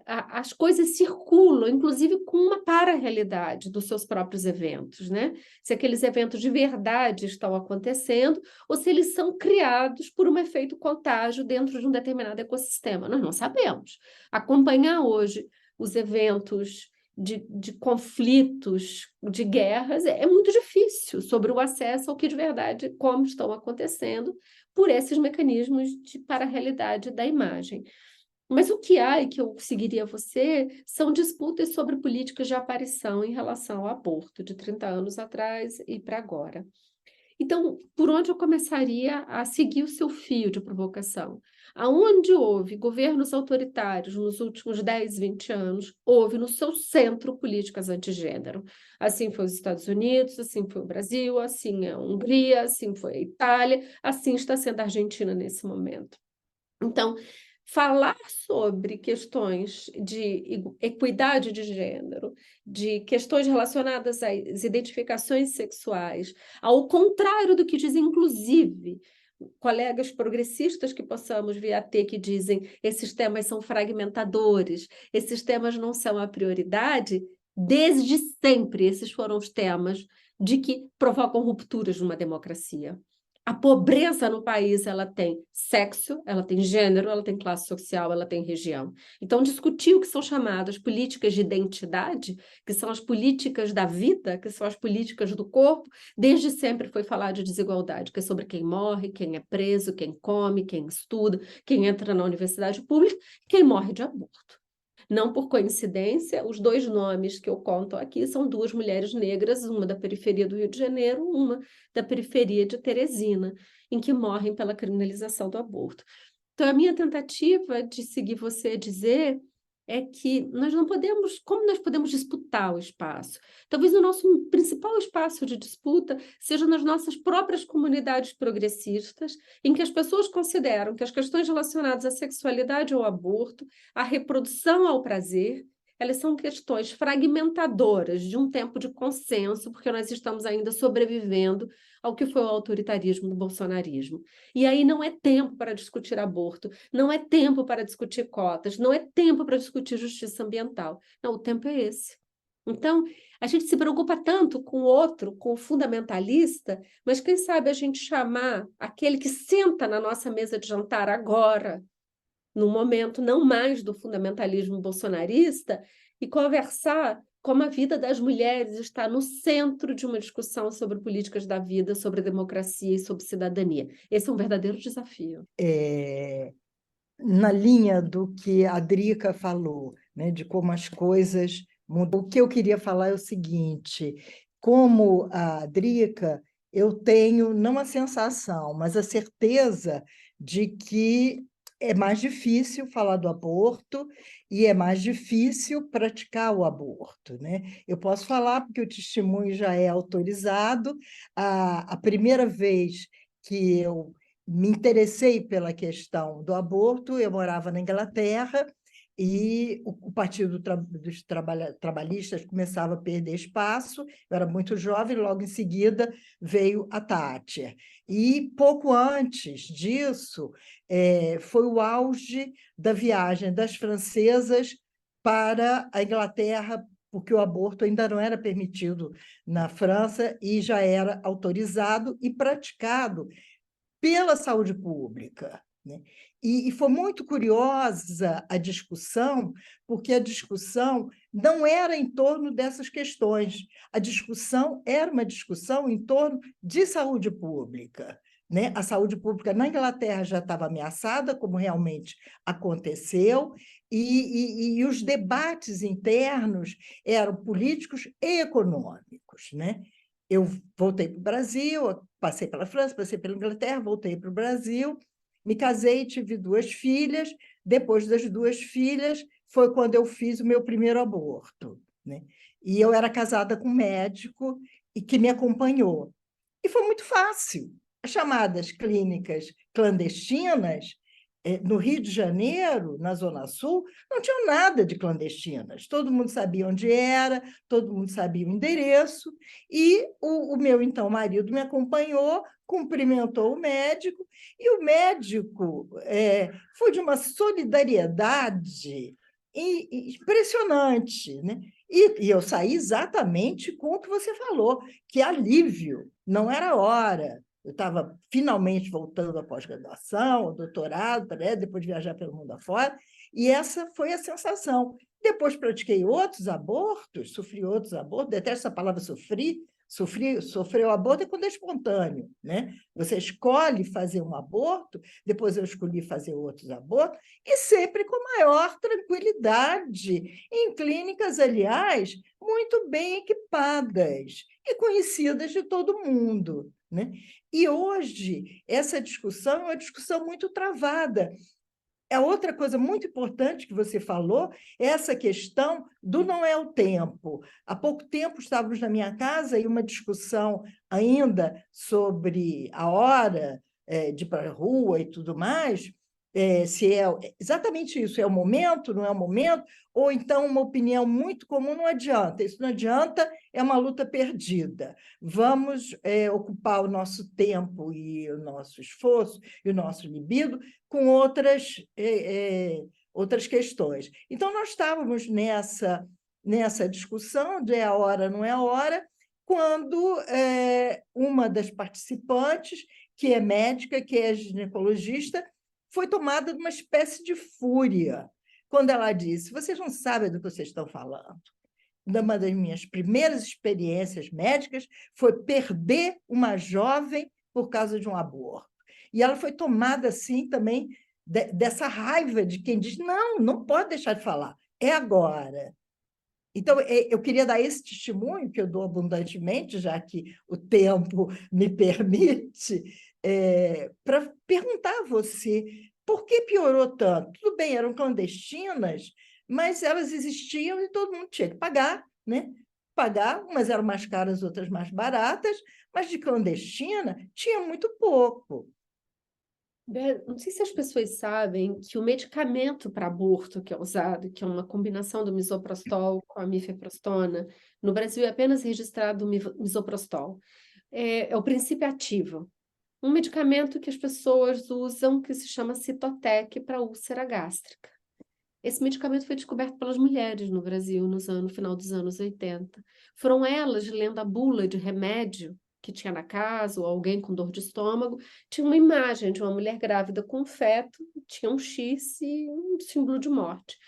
as coisas circulam, inclusive com uma para-realidade dos seus próprios eventos, né? Se aqueles eventos de verdade estão acontecendo ou se eles são criados por um efeito contágio dentro de um determinado ecossistema. Nós não sabemos. Acompanhar hoje os eventos de conflitos, de guerras, é muito difícil sobre o acesso ao que de verdade, como estão acontecendo, por esses mecanismos de para-realidade da imagem. Mas o que há, e que eu seguiria você, são disputas sobre políticas de aparição em relação ao aborto, de 30 anos atrás e para agora. Então, por onde eu começaria a seguir o seu fio de provocação? Aonde houve governos autoritários nos últimos 10, 20 anos, houve no seu centro políticas antigênero. Assim foi os Estados Unidos, assim foi o Brasil, assim é a Hungria, assim foi a Itália, assim está sendo a Argentina nesse momento. Então, falar sobre questões de equidade de gênero, de questões relacionadas às identificações sexuais, ao contrário do que dizem, inclusive, colegas progressistas que possamos vir a ter, que dizem esses temas são fragmentadores, esses temas não são a prioridade, desde sempre esses foram os temas de que provocam rupturas numa democracia. A pobreza no país, ela tem sexo, ela tem gênero, ela tem classe social, ela tem região. Então, discutir o que são chamadas políticas de identidade, que são as políticas da vida, que são as políticas do corpo, desde sempre foi falar de desigualdade, que é sobre quem morre, quem é preso, quem come, quem estuda, quem entra na universidade pública, quem morre de aborto. Não por coincidência, os dois nomes que eu conto aqui são duas mulheres negras, uma da periferia do Rio de Janeiro, uma da periferia de Teresina, em que morrem pela criminalização do aborto. Então, a minha tentativa de seguir você dizer é que nós não podemos, como nós podemos disputar o espaço? Talvez o nosso principal espaço de disputa seja nas nossas próprias comunidades progressistas, em que as pessoas consideram que as questões relacionadas à sexualidade ou ao aborto, à reprodução ao prazer, elas são questões fragmentadoras de um tempo de consenso, porque nós estamos ainda sobrevivendo ao que foi o autoritarismo do bolsonarismo. E aí não é tempo para discutir aborto, não é tempo para discutir cotas, não é tempo para discutir justiça ambiental. Não, o tempo é esse. Então, a gente se preocupa tanto com o outro, com o fundamentalista, mas quem sabe a gente chamar aquele que senta na nossa mesa de jantar agora, no momento não mais do fundamentalismo bolsonarista, e conversar como a vida das mulheres está no centro de uma discussão sobre políticas da vida, sobre democracia e sobre cidadania. Esse é um verdadeiro desafio. Na linha do que a Drica falou, né, de como as coisas mudam, o que eu queria falar é o seguinte: como a Drica, eu tenho não a sensação, mas a certeza de que é mais difícil falar do aborto e é mais difícil praticar o aborto, né? Eu posso falar porque o testemunho já é autorizado. A primeira vez que eu me interessei pela questão do aborto, eu morava na Inglaterra e o Partido dos Trabalhistas começava a perder espaço, eu era muito jovem, logo em seguida veio a Thatcher. E pouco antes disso, foi o auge da viagem das francesas para a Inglaterra, porque o aborto ainda não era permitido na França e já era autorizado e praticado pela saúde pública, né? E foi muito curiosa a discussão, porque a discussão não era em torno dessas questões, a discussão era uma discussão em torno de saúde pública, né? A saúde pública na Inglaterra já estava ameaçada, como realmente aconteceu, e os debates internos eram políticos e econômicos, né? Eu voltei para o Brasil, passei pela França, passei pela Inglaterra, voltei para o Brasil, me casei, tive 2 filhas. Depois das 2 filhas, foi quando eu fiz o meu primeiro aborto, né? E eu era casada com um médico e que me acompanhou. E foi muito fácil. As chamadas clínicas clandestinas, no Rio de Janeiro, na Zona Sul, não tinham nada de clandestinas. Todo mundo sabia onde era, todo mundo sabia o endereço, e o meu, então, marido me acompanhou, cumprimentou o médico, e o médico foi de uma solidariedade impressionante, né? E eu saí exatamente com o que você falou, que alívio, não era hora. Eu estava finalmente voltando à pós-graduação, ao doutorado, depois de viajar pelo mundo afora, e essa foi a sensação. Depois pratiquei outros abortos, sofri outros abortos, detesto essa palavra sofrer o aborto é quando é espontâneo, né? Você escolhe fazer um aborto, depois eu escolhi fazer outros abortos, e sempre com maior tranquilidade, em clínicas, aliás, muito bem equipadas e conhecidas de todo mundo, né? E hoje, essa discussão é uma discussão muito travada. A outra coisa muito importante que você falou é essa questão do não é o tempo. Há pouco tempo estávamos na minha casa e uma discussão ainda sobre a hora de ir para a rua e tudo mais, se é exatamente isso, é o momento, não é o momento, ou então uma opinião muito comum, não adianta, isso não adianta, é uma luta perdida. Vamos ocupar o nosso tempo e o nosso esforço e o nosso libido com outras questões. Então, nós estávamos nessa discussão de é a hora, não é a hora, quando uma das participantes, que é médica, que é ginecologista, foi tomada de uma espécie de fúria, quando ela disse: vocês não sabem do que vocês estão falando. Uma das minhas primeiras experiências médicas foi perder uma jovem por causa de um aborto. E ela foi tomada, assim, também dessa raiva de quem diz: não pode deixar de falar. é agora. Então, eu queria dar esse testemunho, que eu dou abundantemente, já que o tempo me permite, para perguntar a você, por que piorou tanto? Tudo bem, eram clandestinas, mas elas existiam e todo mundo tinha que pagar, né? Pagar, umas eram mais caras, outras mais baratas, mas de clandestina tinha muito pouco. Não sei se as pessoas sabem que o medicamento para aborto que é usado, que é uma combinação do misoprostol com a mifeprostona, no Brasil é apenas registrado o misoprostol. É o princípio ativo. Um medicamento que as pessoas usam que se chama Citotec para úlcera gástrica. Esse medicamento foi descoberto pelas mulheres no Brasil no final dos anos 80. Foram elas, lendo a bula de remédio que tinha na casa, ou alguém com dor de estômago, tinha uma imagem de uma mulher grávida com feto, tinha um X e um símbolo de morte.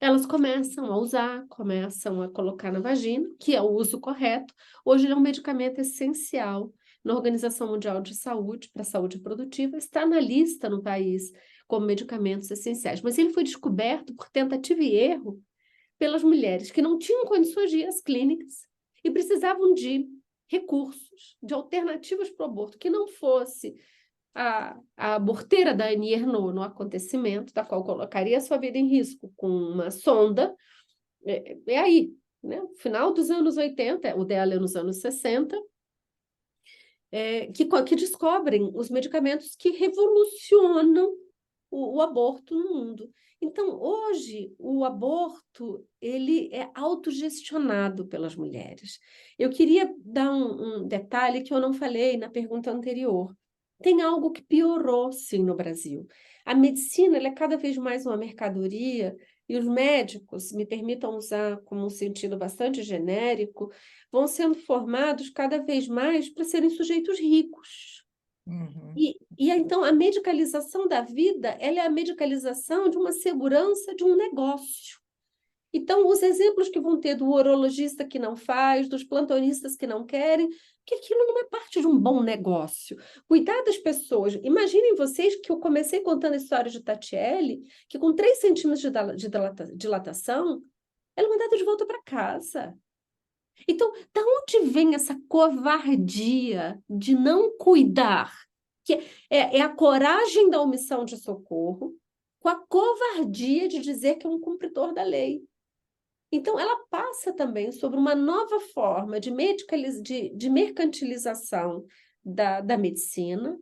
Elas começam a usar, começam a colocar na vagina, que é o uso correto. Hoje ele é um medicamento essencial na Organização Mundial de Saúde, para a saúde produtiva, está na lista no país como medicamentos essenciais. Mas ele foi descoberto por tentativa e erro pelas mulheres que não tinham condições de ir às clínicas e precisavam de recursos, de alternativas para o aborto, que não fosse a aborteira da Annie Ernaux no acontecimento, da qual colocaria a sua vida em risco com uma sonda. Aí, né? No final dos anos 80, o dela é nos anos 60, que descobrem os medicamentos que revolucionam o aborto no mundo. Então, hoje, o aborto ele é autogestionado pelas mulheres. Eu queria dar um detalhe que eu não falei na pergunta anterior. Tem algo que piorou, sim, no Brasil. A medicina ela é cada vez mais uma mercadoria e os médicos, me permitam usar como um sentido bastante genérico, vão sendo formados cada vez mais para serem sujeitos ricos. Uhum. E então a medicalização da vida, ela é a medicalização de uma segurança de um negócio. Então, os exemplos que vão ter do urologista que não faz, dos plantonistas que não querem, que aquilo não é parte de um bom negócio. Cuidar das pessoas. Imaginem vocês que eu comecei contando a história de Tatiele, que com 3 centímetros de dilatação, ela é mandada de volta para casa. Então, da onde vem essa covardia de não cuidar? Que é a coragem da omissão de socorro com a covardia de dizer que é um cumpridor da lei. Então, ela passa também sobre uma nova forma de mercantilização da medicina,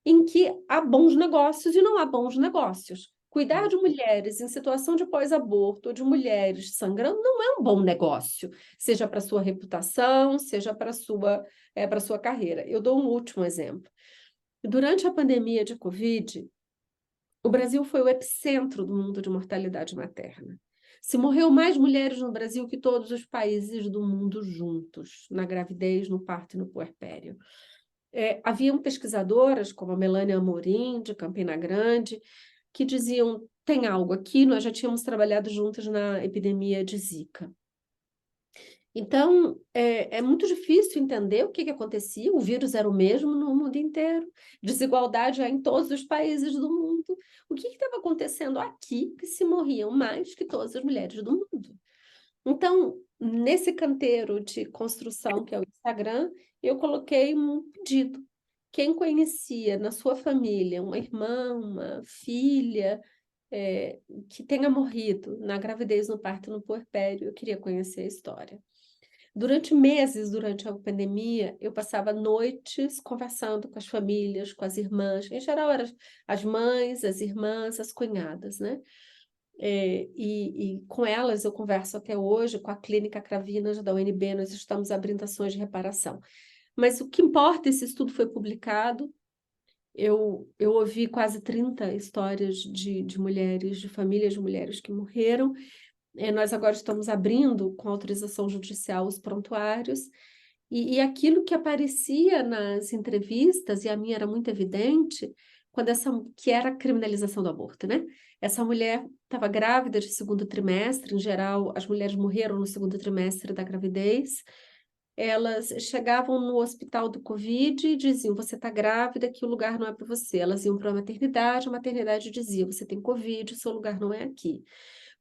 em que há bons negócios e não há bons negócios. Cuidar de mulheres em situação de pós-aborto ou de mulheres sangrando não é um bom negócio, seja para a sua reputação, seja para a sua carreira. Eu dou um último exemplo. Durante a pandemia de Covid, o Brasil foi o epicentro do mundo de mortalidade materna. Se morreu mais mulheres no Brasil que todos os países do mundo juntos, na gravidez, no parto e no puerpério. Haviam pesquisadoras, como a Melânia Amorim, de Campina Grande, que diziam, tem algo aqui, nós já tínhamos trabalhado juntas na epidemia de Zika. Então, é muito difícil entender o que acontecia, o vírus era o mesmo no mundo inteiro, desigualdade em todos os países do mundo. O que estava acontecendo aqui que se morriam mais que todas as mulheres do mundo? Então, nesse canteiro de construção que é o Instagram, eu coloquei um pedido. Quem conhecia na sua família uma irmã, uma filha, que tenha morrido na gravidez, no parto, no puerpério, eu queria conhecer a história. Durante meses, durante a pandemia, eu passava noites conversando com as famílias, com as irmãs, em geral eram as mães, as irmãs, as cunhadas, né? E com elas eu converso até hoje, com a Clínica Cravinas da UNB, nós estamos abrindo ações de reparação. Mas o que importa, esse estudo foi publicado, eu ouvi quase 30 histórias de mulheres, de famílias de mulheres que morreram. Nós agora estamos abrindo, com autorização judicial, os prontuários, e aquilo que aparecia nas entrevistas, e a minha era muito evidente, que era a criminalização do aborto, né? Essa mulher estava grávida de 2º trimestre, em geral, as mulheres morreram no 2º trimestre da gravidez, elas chegavam no hospital do Covid e diziam, você está grávida, que o lugar não é para você. Elas iam para a maternidade dizia, você tem Covid, o seu lugar não é aqui.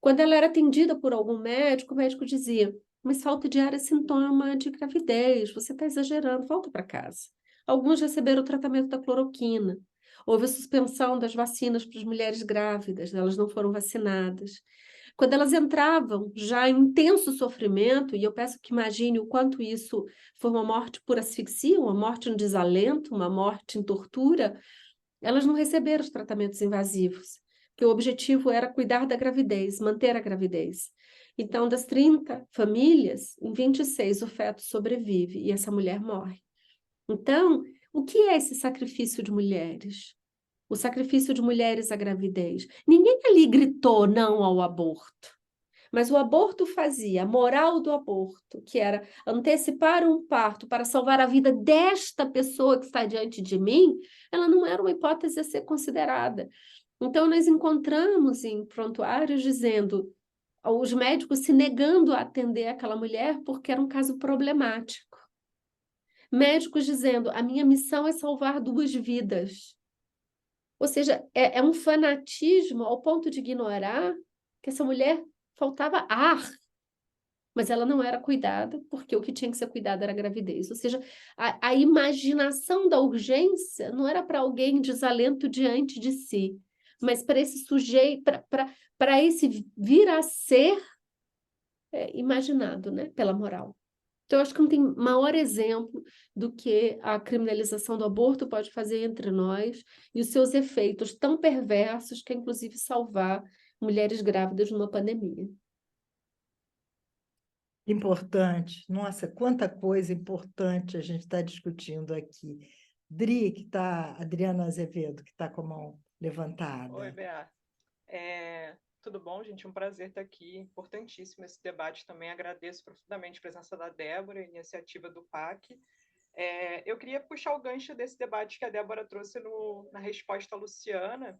Quando ela era atendida por algum médico, o médico dizia: mas falta de ar é sintoma de gravidez, você está exagerando, volta para casa. Alguns receberam o tratamento da cloroquina. Houve a suspensão das vacinas para as mulheres grávidas, elas não foram vacinadas. Quando elas entravam já em intenso sofrimento, e eu peço que imagine o quanto isso foi uma morte por asfixia, uma morte em desalento, uma morte em tortura, elas não receberam os tratamentos invasivos, porque o objetivo era cuidar da gravidez, manter a gravidez. Então, das 30 famílias, em 26 o feto sobrevive e essa mulher morre. Então, o que é esse sacrifício de mulheres? O sacrifício de mulheres à gravidez. Ninguém ali gritou não ao aborto. Mas o aborto fazia, a moral do aborto, que era antecipar um parto para salvar a vida desta pessoa que está diante de mim, ela não era uma hipótese a ser considerada. Então, nós encontramos em prontuários dizendo, os médicos se negando a atender aquela mulher porque era um caso problemático. Médicos dizendo, a minha missão é salvar 2 vidas. Ou seja, é um fanatismo ao ponto de ignorar que essa mulher faltava ar, mas ela não era cuidada, porque o que tinha que ser cuidado era a gravidez. Ou seja, a imaginação da urgência não era para alguém em desalento diante de si, mas para esse sujeito, para esse vir a ser imaginado, né, pela moral. Então, eu acho que não tem maior exemplo do que a criminalização do aborto pode fazer entre nós e os seus efeitos tão perversos, que é inclusive salvar mulheres grávidas numa pandemia. Importante. Nossa, quanta coisa importante a gente está discutindo aqui. Adriana Azevedo, que está com a mão levantada. Oi, Bea. Tudo bom, gente? Um prazer estar aqui. Importantíssimo esse debate também. Agradeço profundamente a presença da Débora, a iniciativa do PAC. Eu queria puxar o gancho desse debate que a Débora trouxe na resposta à Luciana,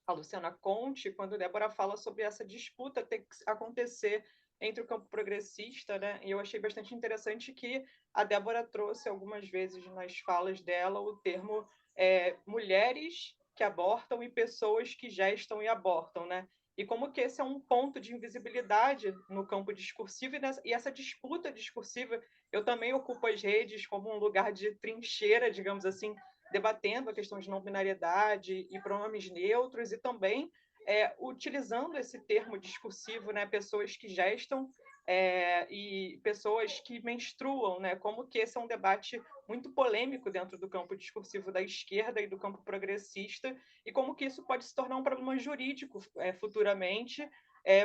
a Luciana Conte, quando a Débora fala sobre essa disputa ter que acontecer entre o campo progressista, né? E eu achei bastante interessante que a Débora trouxe algumas vezes nas falas dela o termo mulheres que abortam e pessoas que gestam e abortam, né? E como que esse é um ponto de invisibilidade no campo discursivo e essa disputa discursiva, eu também ocupo as redes como um lugar de trincheira, digamos assim, debatendo a questão de não binariedade e pronomes neutros e também utilizando esse termo discursivo, né, pessoas que gestam e pessoas que menstruam, né, como que esse é um debate muito polêmico dentro do campo discursivo da esquerda e do campo progressista, e como que isso pode se tornar um problema jurídico futuramente,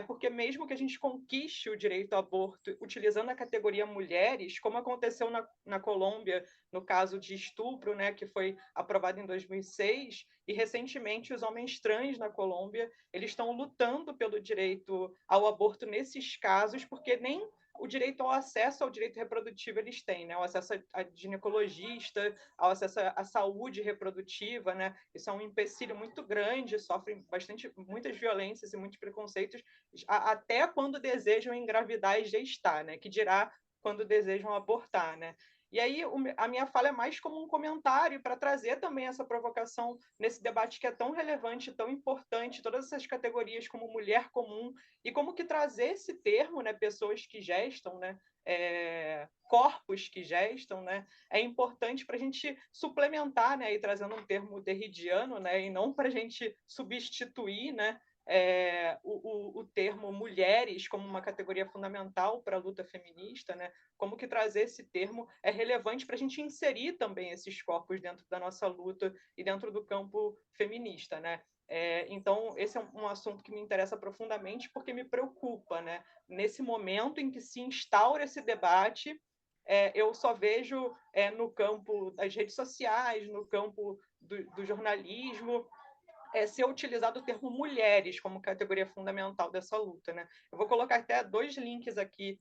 porque mesmo que a gente conquiste o direito ao aborto utilizando a categoria mulheres, como aconteceu na Colômbia, no caso de estupro, né, que foi aprovado em 2006, e recentemente os homens trans na Colômbia, eles estão lutando pelo direito ao aborto nesses casos, porque nem o direito ao acesso ao direito reprodutivo eles têm, né? O acesso a ginecologista, ao acesso à saúde reprodutiva, né? Isso é um empecilho muito grande, sofrem muitas violências e muitos preconceitos, até quando desejam engravidar e gestar, né? Que dirá quando desejam abortar, né? E aí a minha fala é mais como um comentário para trazer também essa provocação nesse debate que é tão relevante, tão importante, todas essas categorias como mulher comum, e como que trazer esse termo, né, pessoas que gestam, né, corpos que gestam, né, é importante para a gente suplementar, né, e trazendo um termo derridiano, né, e não para a gente substituir, né, o termo mulheres como uma categoria fundamental para a luta feminista, né? Como que trazer esse termo é relevante para a gente inserir também esses corpos dentro da nossa luta e dentro do campo feminista, né? Então, esse é um assunto que me interessa profundamente porque me preocupa, né? Nesse momento em que se instaura esse debate, eu só vejo no campo das redes sociais, no campo do jornalismo, ser utilizado o termo mulheres como categoria fundamental dessa luta, né? Eu vou colocar até 2 links aqui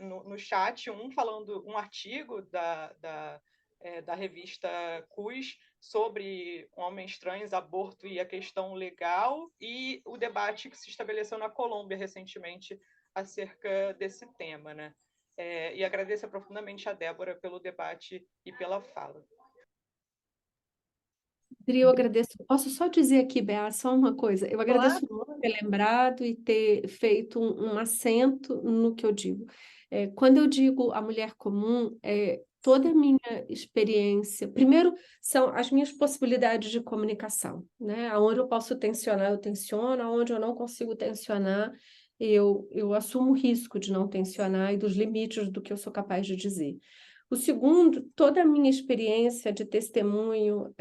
no chat, um falando um artigo da revista CUS sobre homens trans, aborto e a questão legal, e o debate que se estabeleceu na Colômbia recentemente acerca desse tema, né? E agradeço profundamente a Débora pelo debate e pela fala. Adri, eu agradeço. Posso só dizer aqui, Bea, só uma coisa. Eu agradeço muito ter lembrado e ter feito um acento no que eu digo. Quando eu digo a mulher comum, toda a minha experiência, primeiro, são as minhas possibilidades de comunicação, né? Aonde eu posso tensionar, eu tensiono, aonde eu não consigo tensionar, eu assumo o risco de não tensionar e dos limites do que eu sou capaz de dizer. O segundo, toda a minha experiência de testemunho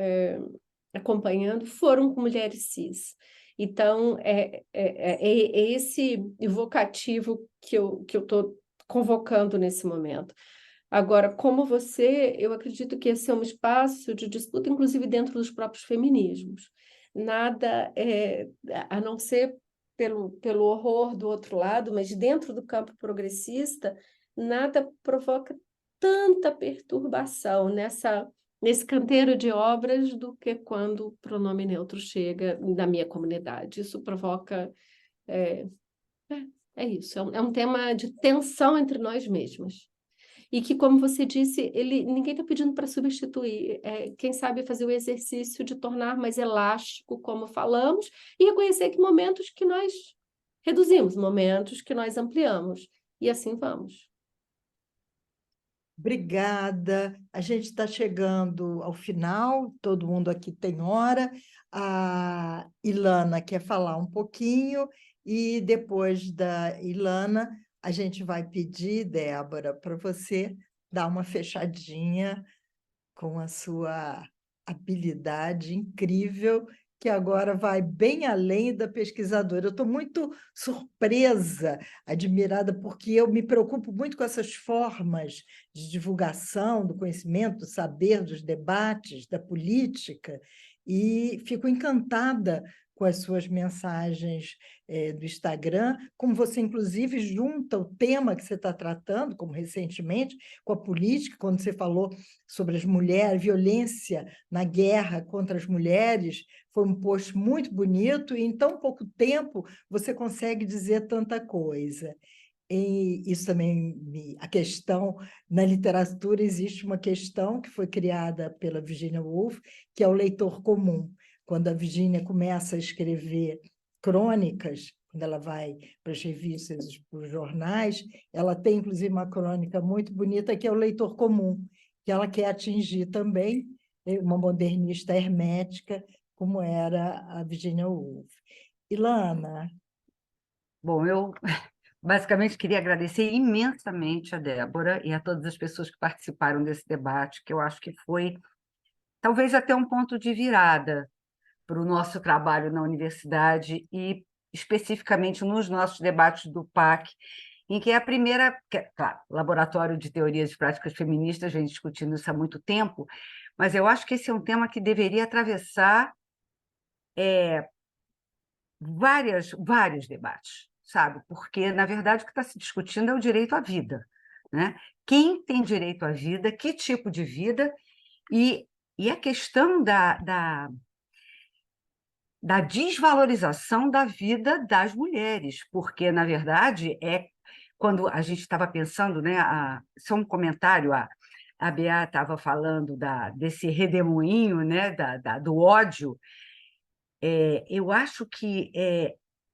acompanhando foram com mulheres cis. Então, é esse evocativo que eu estou convocando nesse momento. Agora, como você, eu acredito que esse é um espaço de disputa, inclusive dentro dos próprios feminismos. Nada, a não ser pelo horror do outro lado, mas dentro do campo progressista, nada provoca tanta perturbação nesse canteiro de obras do que quando o pronome neutro chega na minha comunidade. Isso provoca... É isso, é um tema de tensão entre nós mesmas. E que, como você disse, ninguém está pedindo para substituir. Quem sabe fazer o exercício de tornar mais elástico, como falamos, e reconhecer que momentos que nós reduzimos, momentos que nós ampliamos. E assim vamos. Obrigada. A gente está chegando ao final, todo mundo aqui tem hora. A Ilana quer falar um pouquinho, e depois da Ilana, a gente vai pedir, Débora, para você dar uma fechadinha com a sua habilidade incrível, que agora vai bem além da pesquisadora. Eu estou muito surpresa, admirada, porque eu me preocupo muito com essas formas de divulgação do conhecimento, do saber, dos debates, da política, e fico encantada com as suas mensagens do Instagram, como você, inclusive, junta o tema que você está tratando, como recentemente, com a política, quando você falou sobre as mulheres, violência na guerra contra as mulheres, foi um post muito bonito, e em tão pouco tempo você consegue dizer tanta coisa. E isso também, a questão, na literatura existe uma questão que foi criada pela Virginia Woolf, que é o leitor comum. Quando a Virginia começa a escrever crônicas, quando ela vai para as revistas, para os jornais, ela tem, inclusive, uma crônica muito bonita, que é o leitor comum, que ela quer atingir também, uma modernista hermética, como era a Virginia Woolf. Ilana? Bom, eu basicamente queria agradecer imensamente a Débora e a todas as pessoas que participaram desse debate, que eu acho que foi talvez até um ponto de virada para o nosso trabalho na universidade e especificamente nos nossos debates do PAC, em que é a primeira, claro, Laboratório de Teorias e Práticas Feministas vem discutindo isso há muito tempo, mas eu acho que esse é um tema que deveria atravessar vários debates, sabe? Porque, na verdade, o que está se discutindo é o direito à vida, né? Quem tem direito à vida, que tipo de vida, e a questão da desvalorização da vida das mulheres, porque, na verdade, quando a gente estava pensando, né, só um comentário, a Bea estava falando desse redemoinho, né, do ódio. Eu acho que,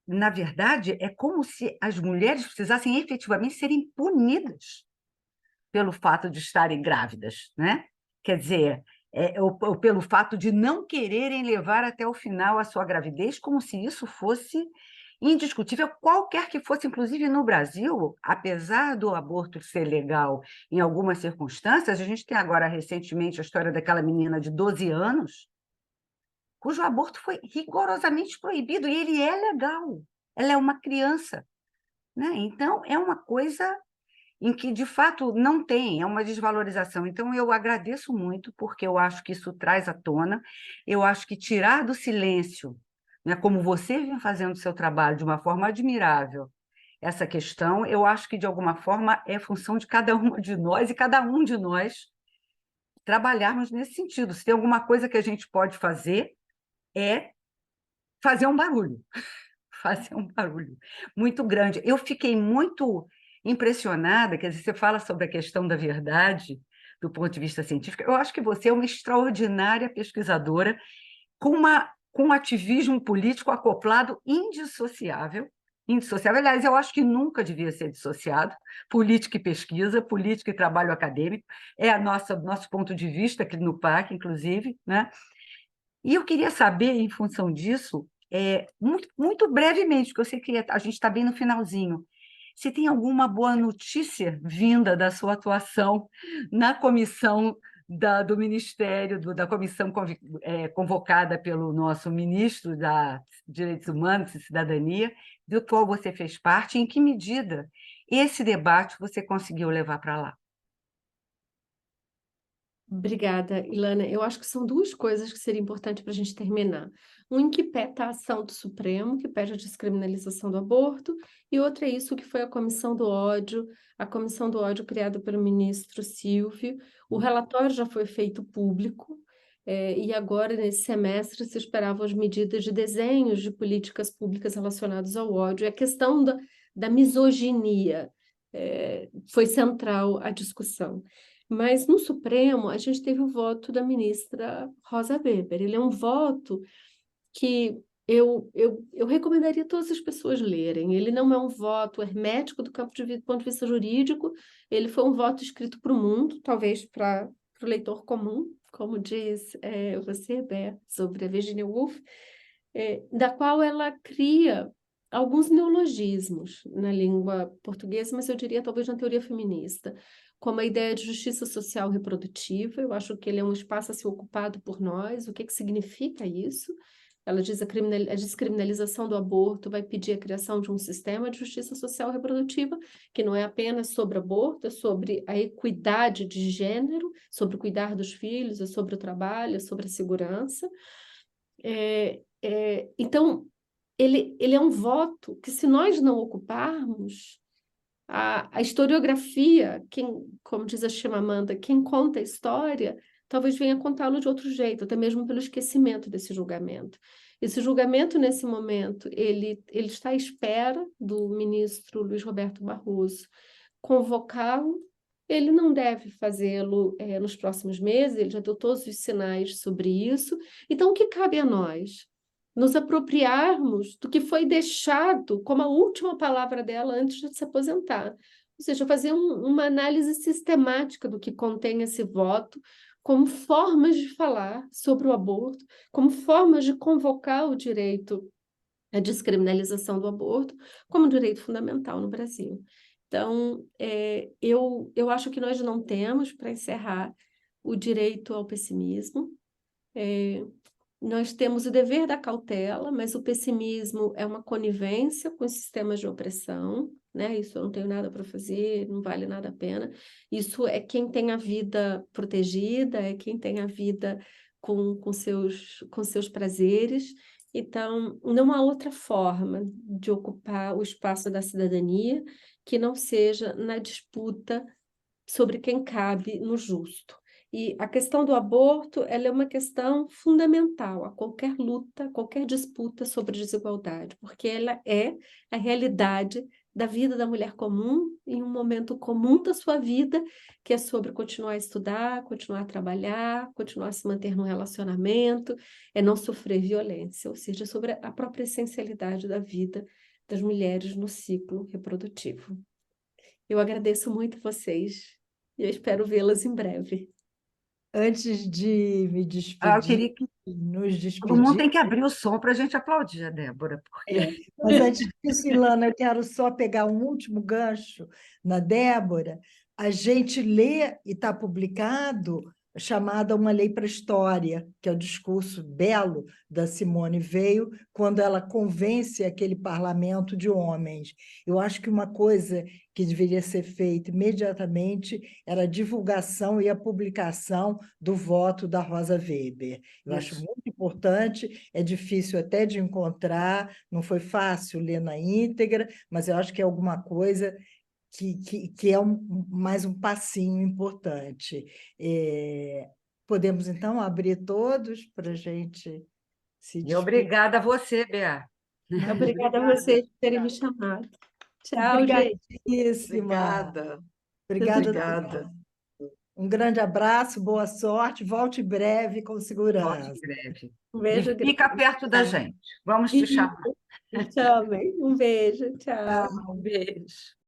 na verdade, é como se as mulheres precisassem efetivamente serem punidas pelo fato de estarem grávidas, né? Quer dizer, ou pelo fato de não quererem levar até o final a sua gravidez, como se isso fosse indiscutível, qualquer que fosse, inclusive no Brasil, apesar do aborto ser legal em algumas circunstâncias, a gente tem agora recentemente a história daquela menina de 12 anos, cujo aborto foi rigorosamente proibido, e ele é legal, ela é uma criança, né? Então, é uma coisa em que, de fato, não tem, é uma desvalorização. Então, eu agradeço muito, porque eu acho que isso traz à tona, eu acho que tirar do silêncio, né, como você vem fazendo o seu trabalho de uma forma admirável, essa questão, eu acho que, de alguma forma, é função de cada uma de nós e cada um de nós trabalharmos nesse sentido. Se tem alguma coisa que a gente pode fazer, é fazer um barulho, fazer um barulho muito grande. Eu fiquei muito impressionada, quer dizer, você fala sobre a questão da verdade do ponto de vista científico, eu acho que você é uma extraordinária pesquisadora com um ativismo político acoplado indissociável. Indissociável, aliás, eu acho que nunca devia ser dissociado, política e pesquisa, política e trabalho acadêmico, é nosso ponto de vista aqui no PAC, inclusive, né? E eu queria saber, em função disso, muito brevemente, porque eu sei que a gente está bem no finalzinho, se tem alguma boa notícia vinda da sua atuação na comissão do Ministério, da comissão convocada pelo nosso ministro da Direitos Humanos e Cidadania, do qual você fez parte, em que medida esse debate você conseguiu levar para lá? Obrigada, Ilana. Eu acho que são duas coisas que seria importante para a gente terminar. Um em que pé está a ação do Supremo, que pede a descriminalização do aborto, e outra é isso que foi a Comissão do Ódio, criada pelo ministro Silvio. O relatório já foi feito público, e agora, nesse semestre, se esperavam as medidas de desenhos de políticas públicas relacionadas ao ódio. E a questão da misoginia foi central à discussão. Mas no Supremo, a gente teve o voto da ministra Rosa Weber. Ele é um voto que eu recomendaria todas as pessoas lerem. Ele não é um voto hermético do ponto de vista jurídico, ele foi um voto escrito para o mundo, talvez para o leitor comum, como diz você, Bé, sobre a Virginia Woolf, da qual ela cria alguns neologismos na língua portuguesa, mas eu diria talvez na teoria feminista, como a ideia de justiça social reprodutiva. Eu acho que ele é um espaço a ser ocupado por nós. O que significa isso? Ela diz a descriminalização do aborto vai pedir a criação de um sistema de justiça social reprodutiva, que não é apenas sobre aborto, é sobre a equidade de gênero, sobre cuidar dos filhos, é sobre o trabalho, é sobre a segurança. Então, ele é um voto que, se nós não ocuparmos, a historiografia, como diz a Chimamanda, quem conta a história, talvez venha contá-lo de outro jeito, até mesmo pelo esquecimento desse julgamento. Esse julgamento, nesse momento, ele está à espera do ministro Luiz Roberto Barroso convocá-lo. Ele não deve fazê-lo nos próximos meses, ele já deu todos os sinais sobre isso. Então, o que cabe a nós? Nos apropriarmos do que foi deixado como a última palavra dela antes de se aposentar. Ou seja, fazer uma análise sistemática do que contém esse voto, como formas de falar sobre o aborto, como formas de convocar o direito à descriminalização do aborto como direito fundamental no Brasil. Então, eu acho que nós não temos, para encerrar, o direito ao pessimismo. Nós temos o dever da cautela, mas o pessimismo é uma conivência com os sistemas de opressão, né? Isso eu não tenho nada para fazer, não vale nada a pena. Isso é quem tem a vida protegida, é quem tem a vida com seus prazeres. Então, não há outra forma de ocupar o espaço da cidadania que não seja na disputa sobre quem cabe no justo. E a questão do aborto, ela é uma questão fundamental a qualquer luta, qualquer disputa sobre desigualdade, porque ela é a realidade da vida da mulher comum em um momento comum da sua vida, que é sobre continuar a estudar, continuar a trabalhar, continuar a se manter no relacionamento, é não sofrer violência, ou seja, sobre a própria essencialidade da vida das mulheres no ciclo reprodutivo. Eu agradeço muito vocês e eu espero vê-las em breve. Antes de me Eu despedir, queria que nos todo mundo tem despedir, que abrir o som para a gente aplaudir a Débora, porque mas antes disso, Ilana, eu quero só pegar um último gancho na Débora. A gente lê e está publicado chamada Uma Lei para a História, que é o discurso belo da Simone Veil, quando ela convence aquele parlamento de homens. Eu acho que uma coisa que deveria ser feita imediatamente era a divulgação e a publicação do voto da Rosa Weber. Eu acho muito importante, é difícil até de encontrar, não foi fácil ler na íntegra, mas eu acho que é alguma coisa que é mais um passinho importante. Podemos, então, abrir todos para a gente se E despedir. obrigada a você, Bea. Obrigada a vocês por terem me chamado. Tchau, gente. Obrigadíssima. Obrigada. Obrigada. Obrigada. Um grande abraço, boa sorte, volte breve com Volte segurança. em breve. Um beijo E fica grande. perto da gente. Vamos te chamar. Te chamem. Um beijo, tchau. Um beijo.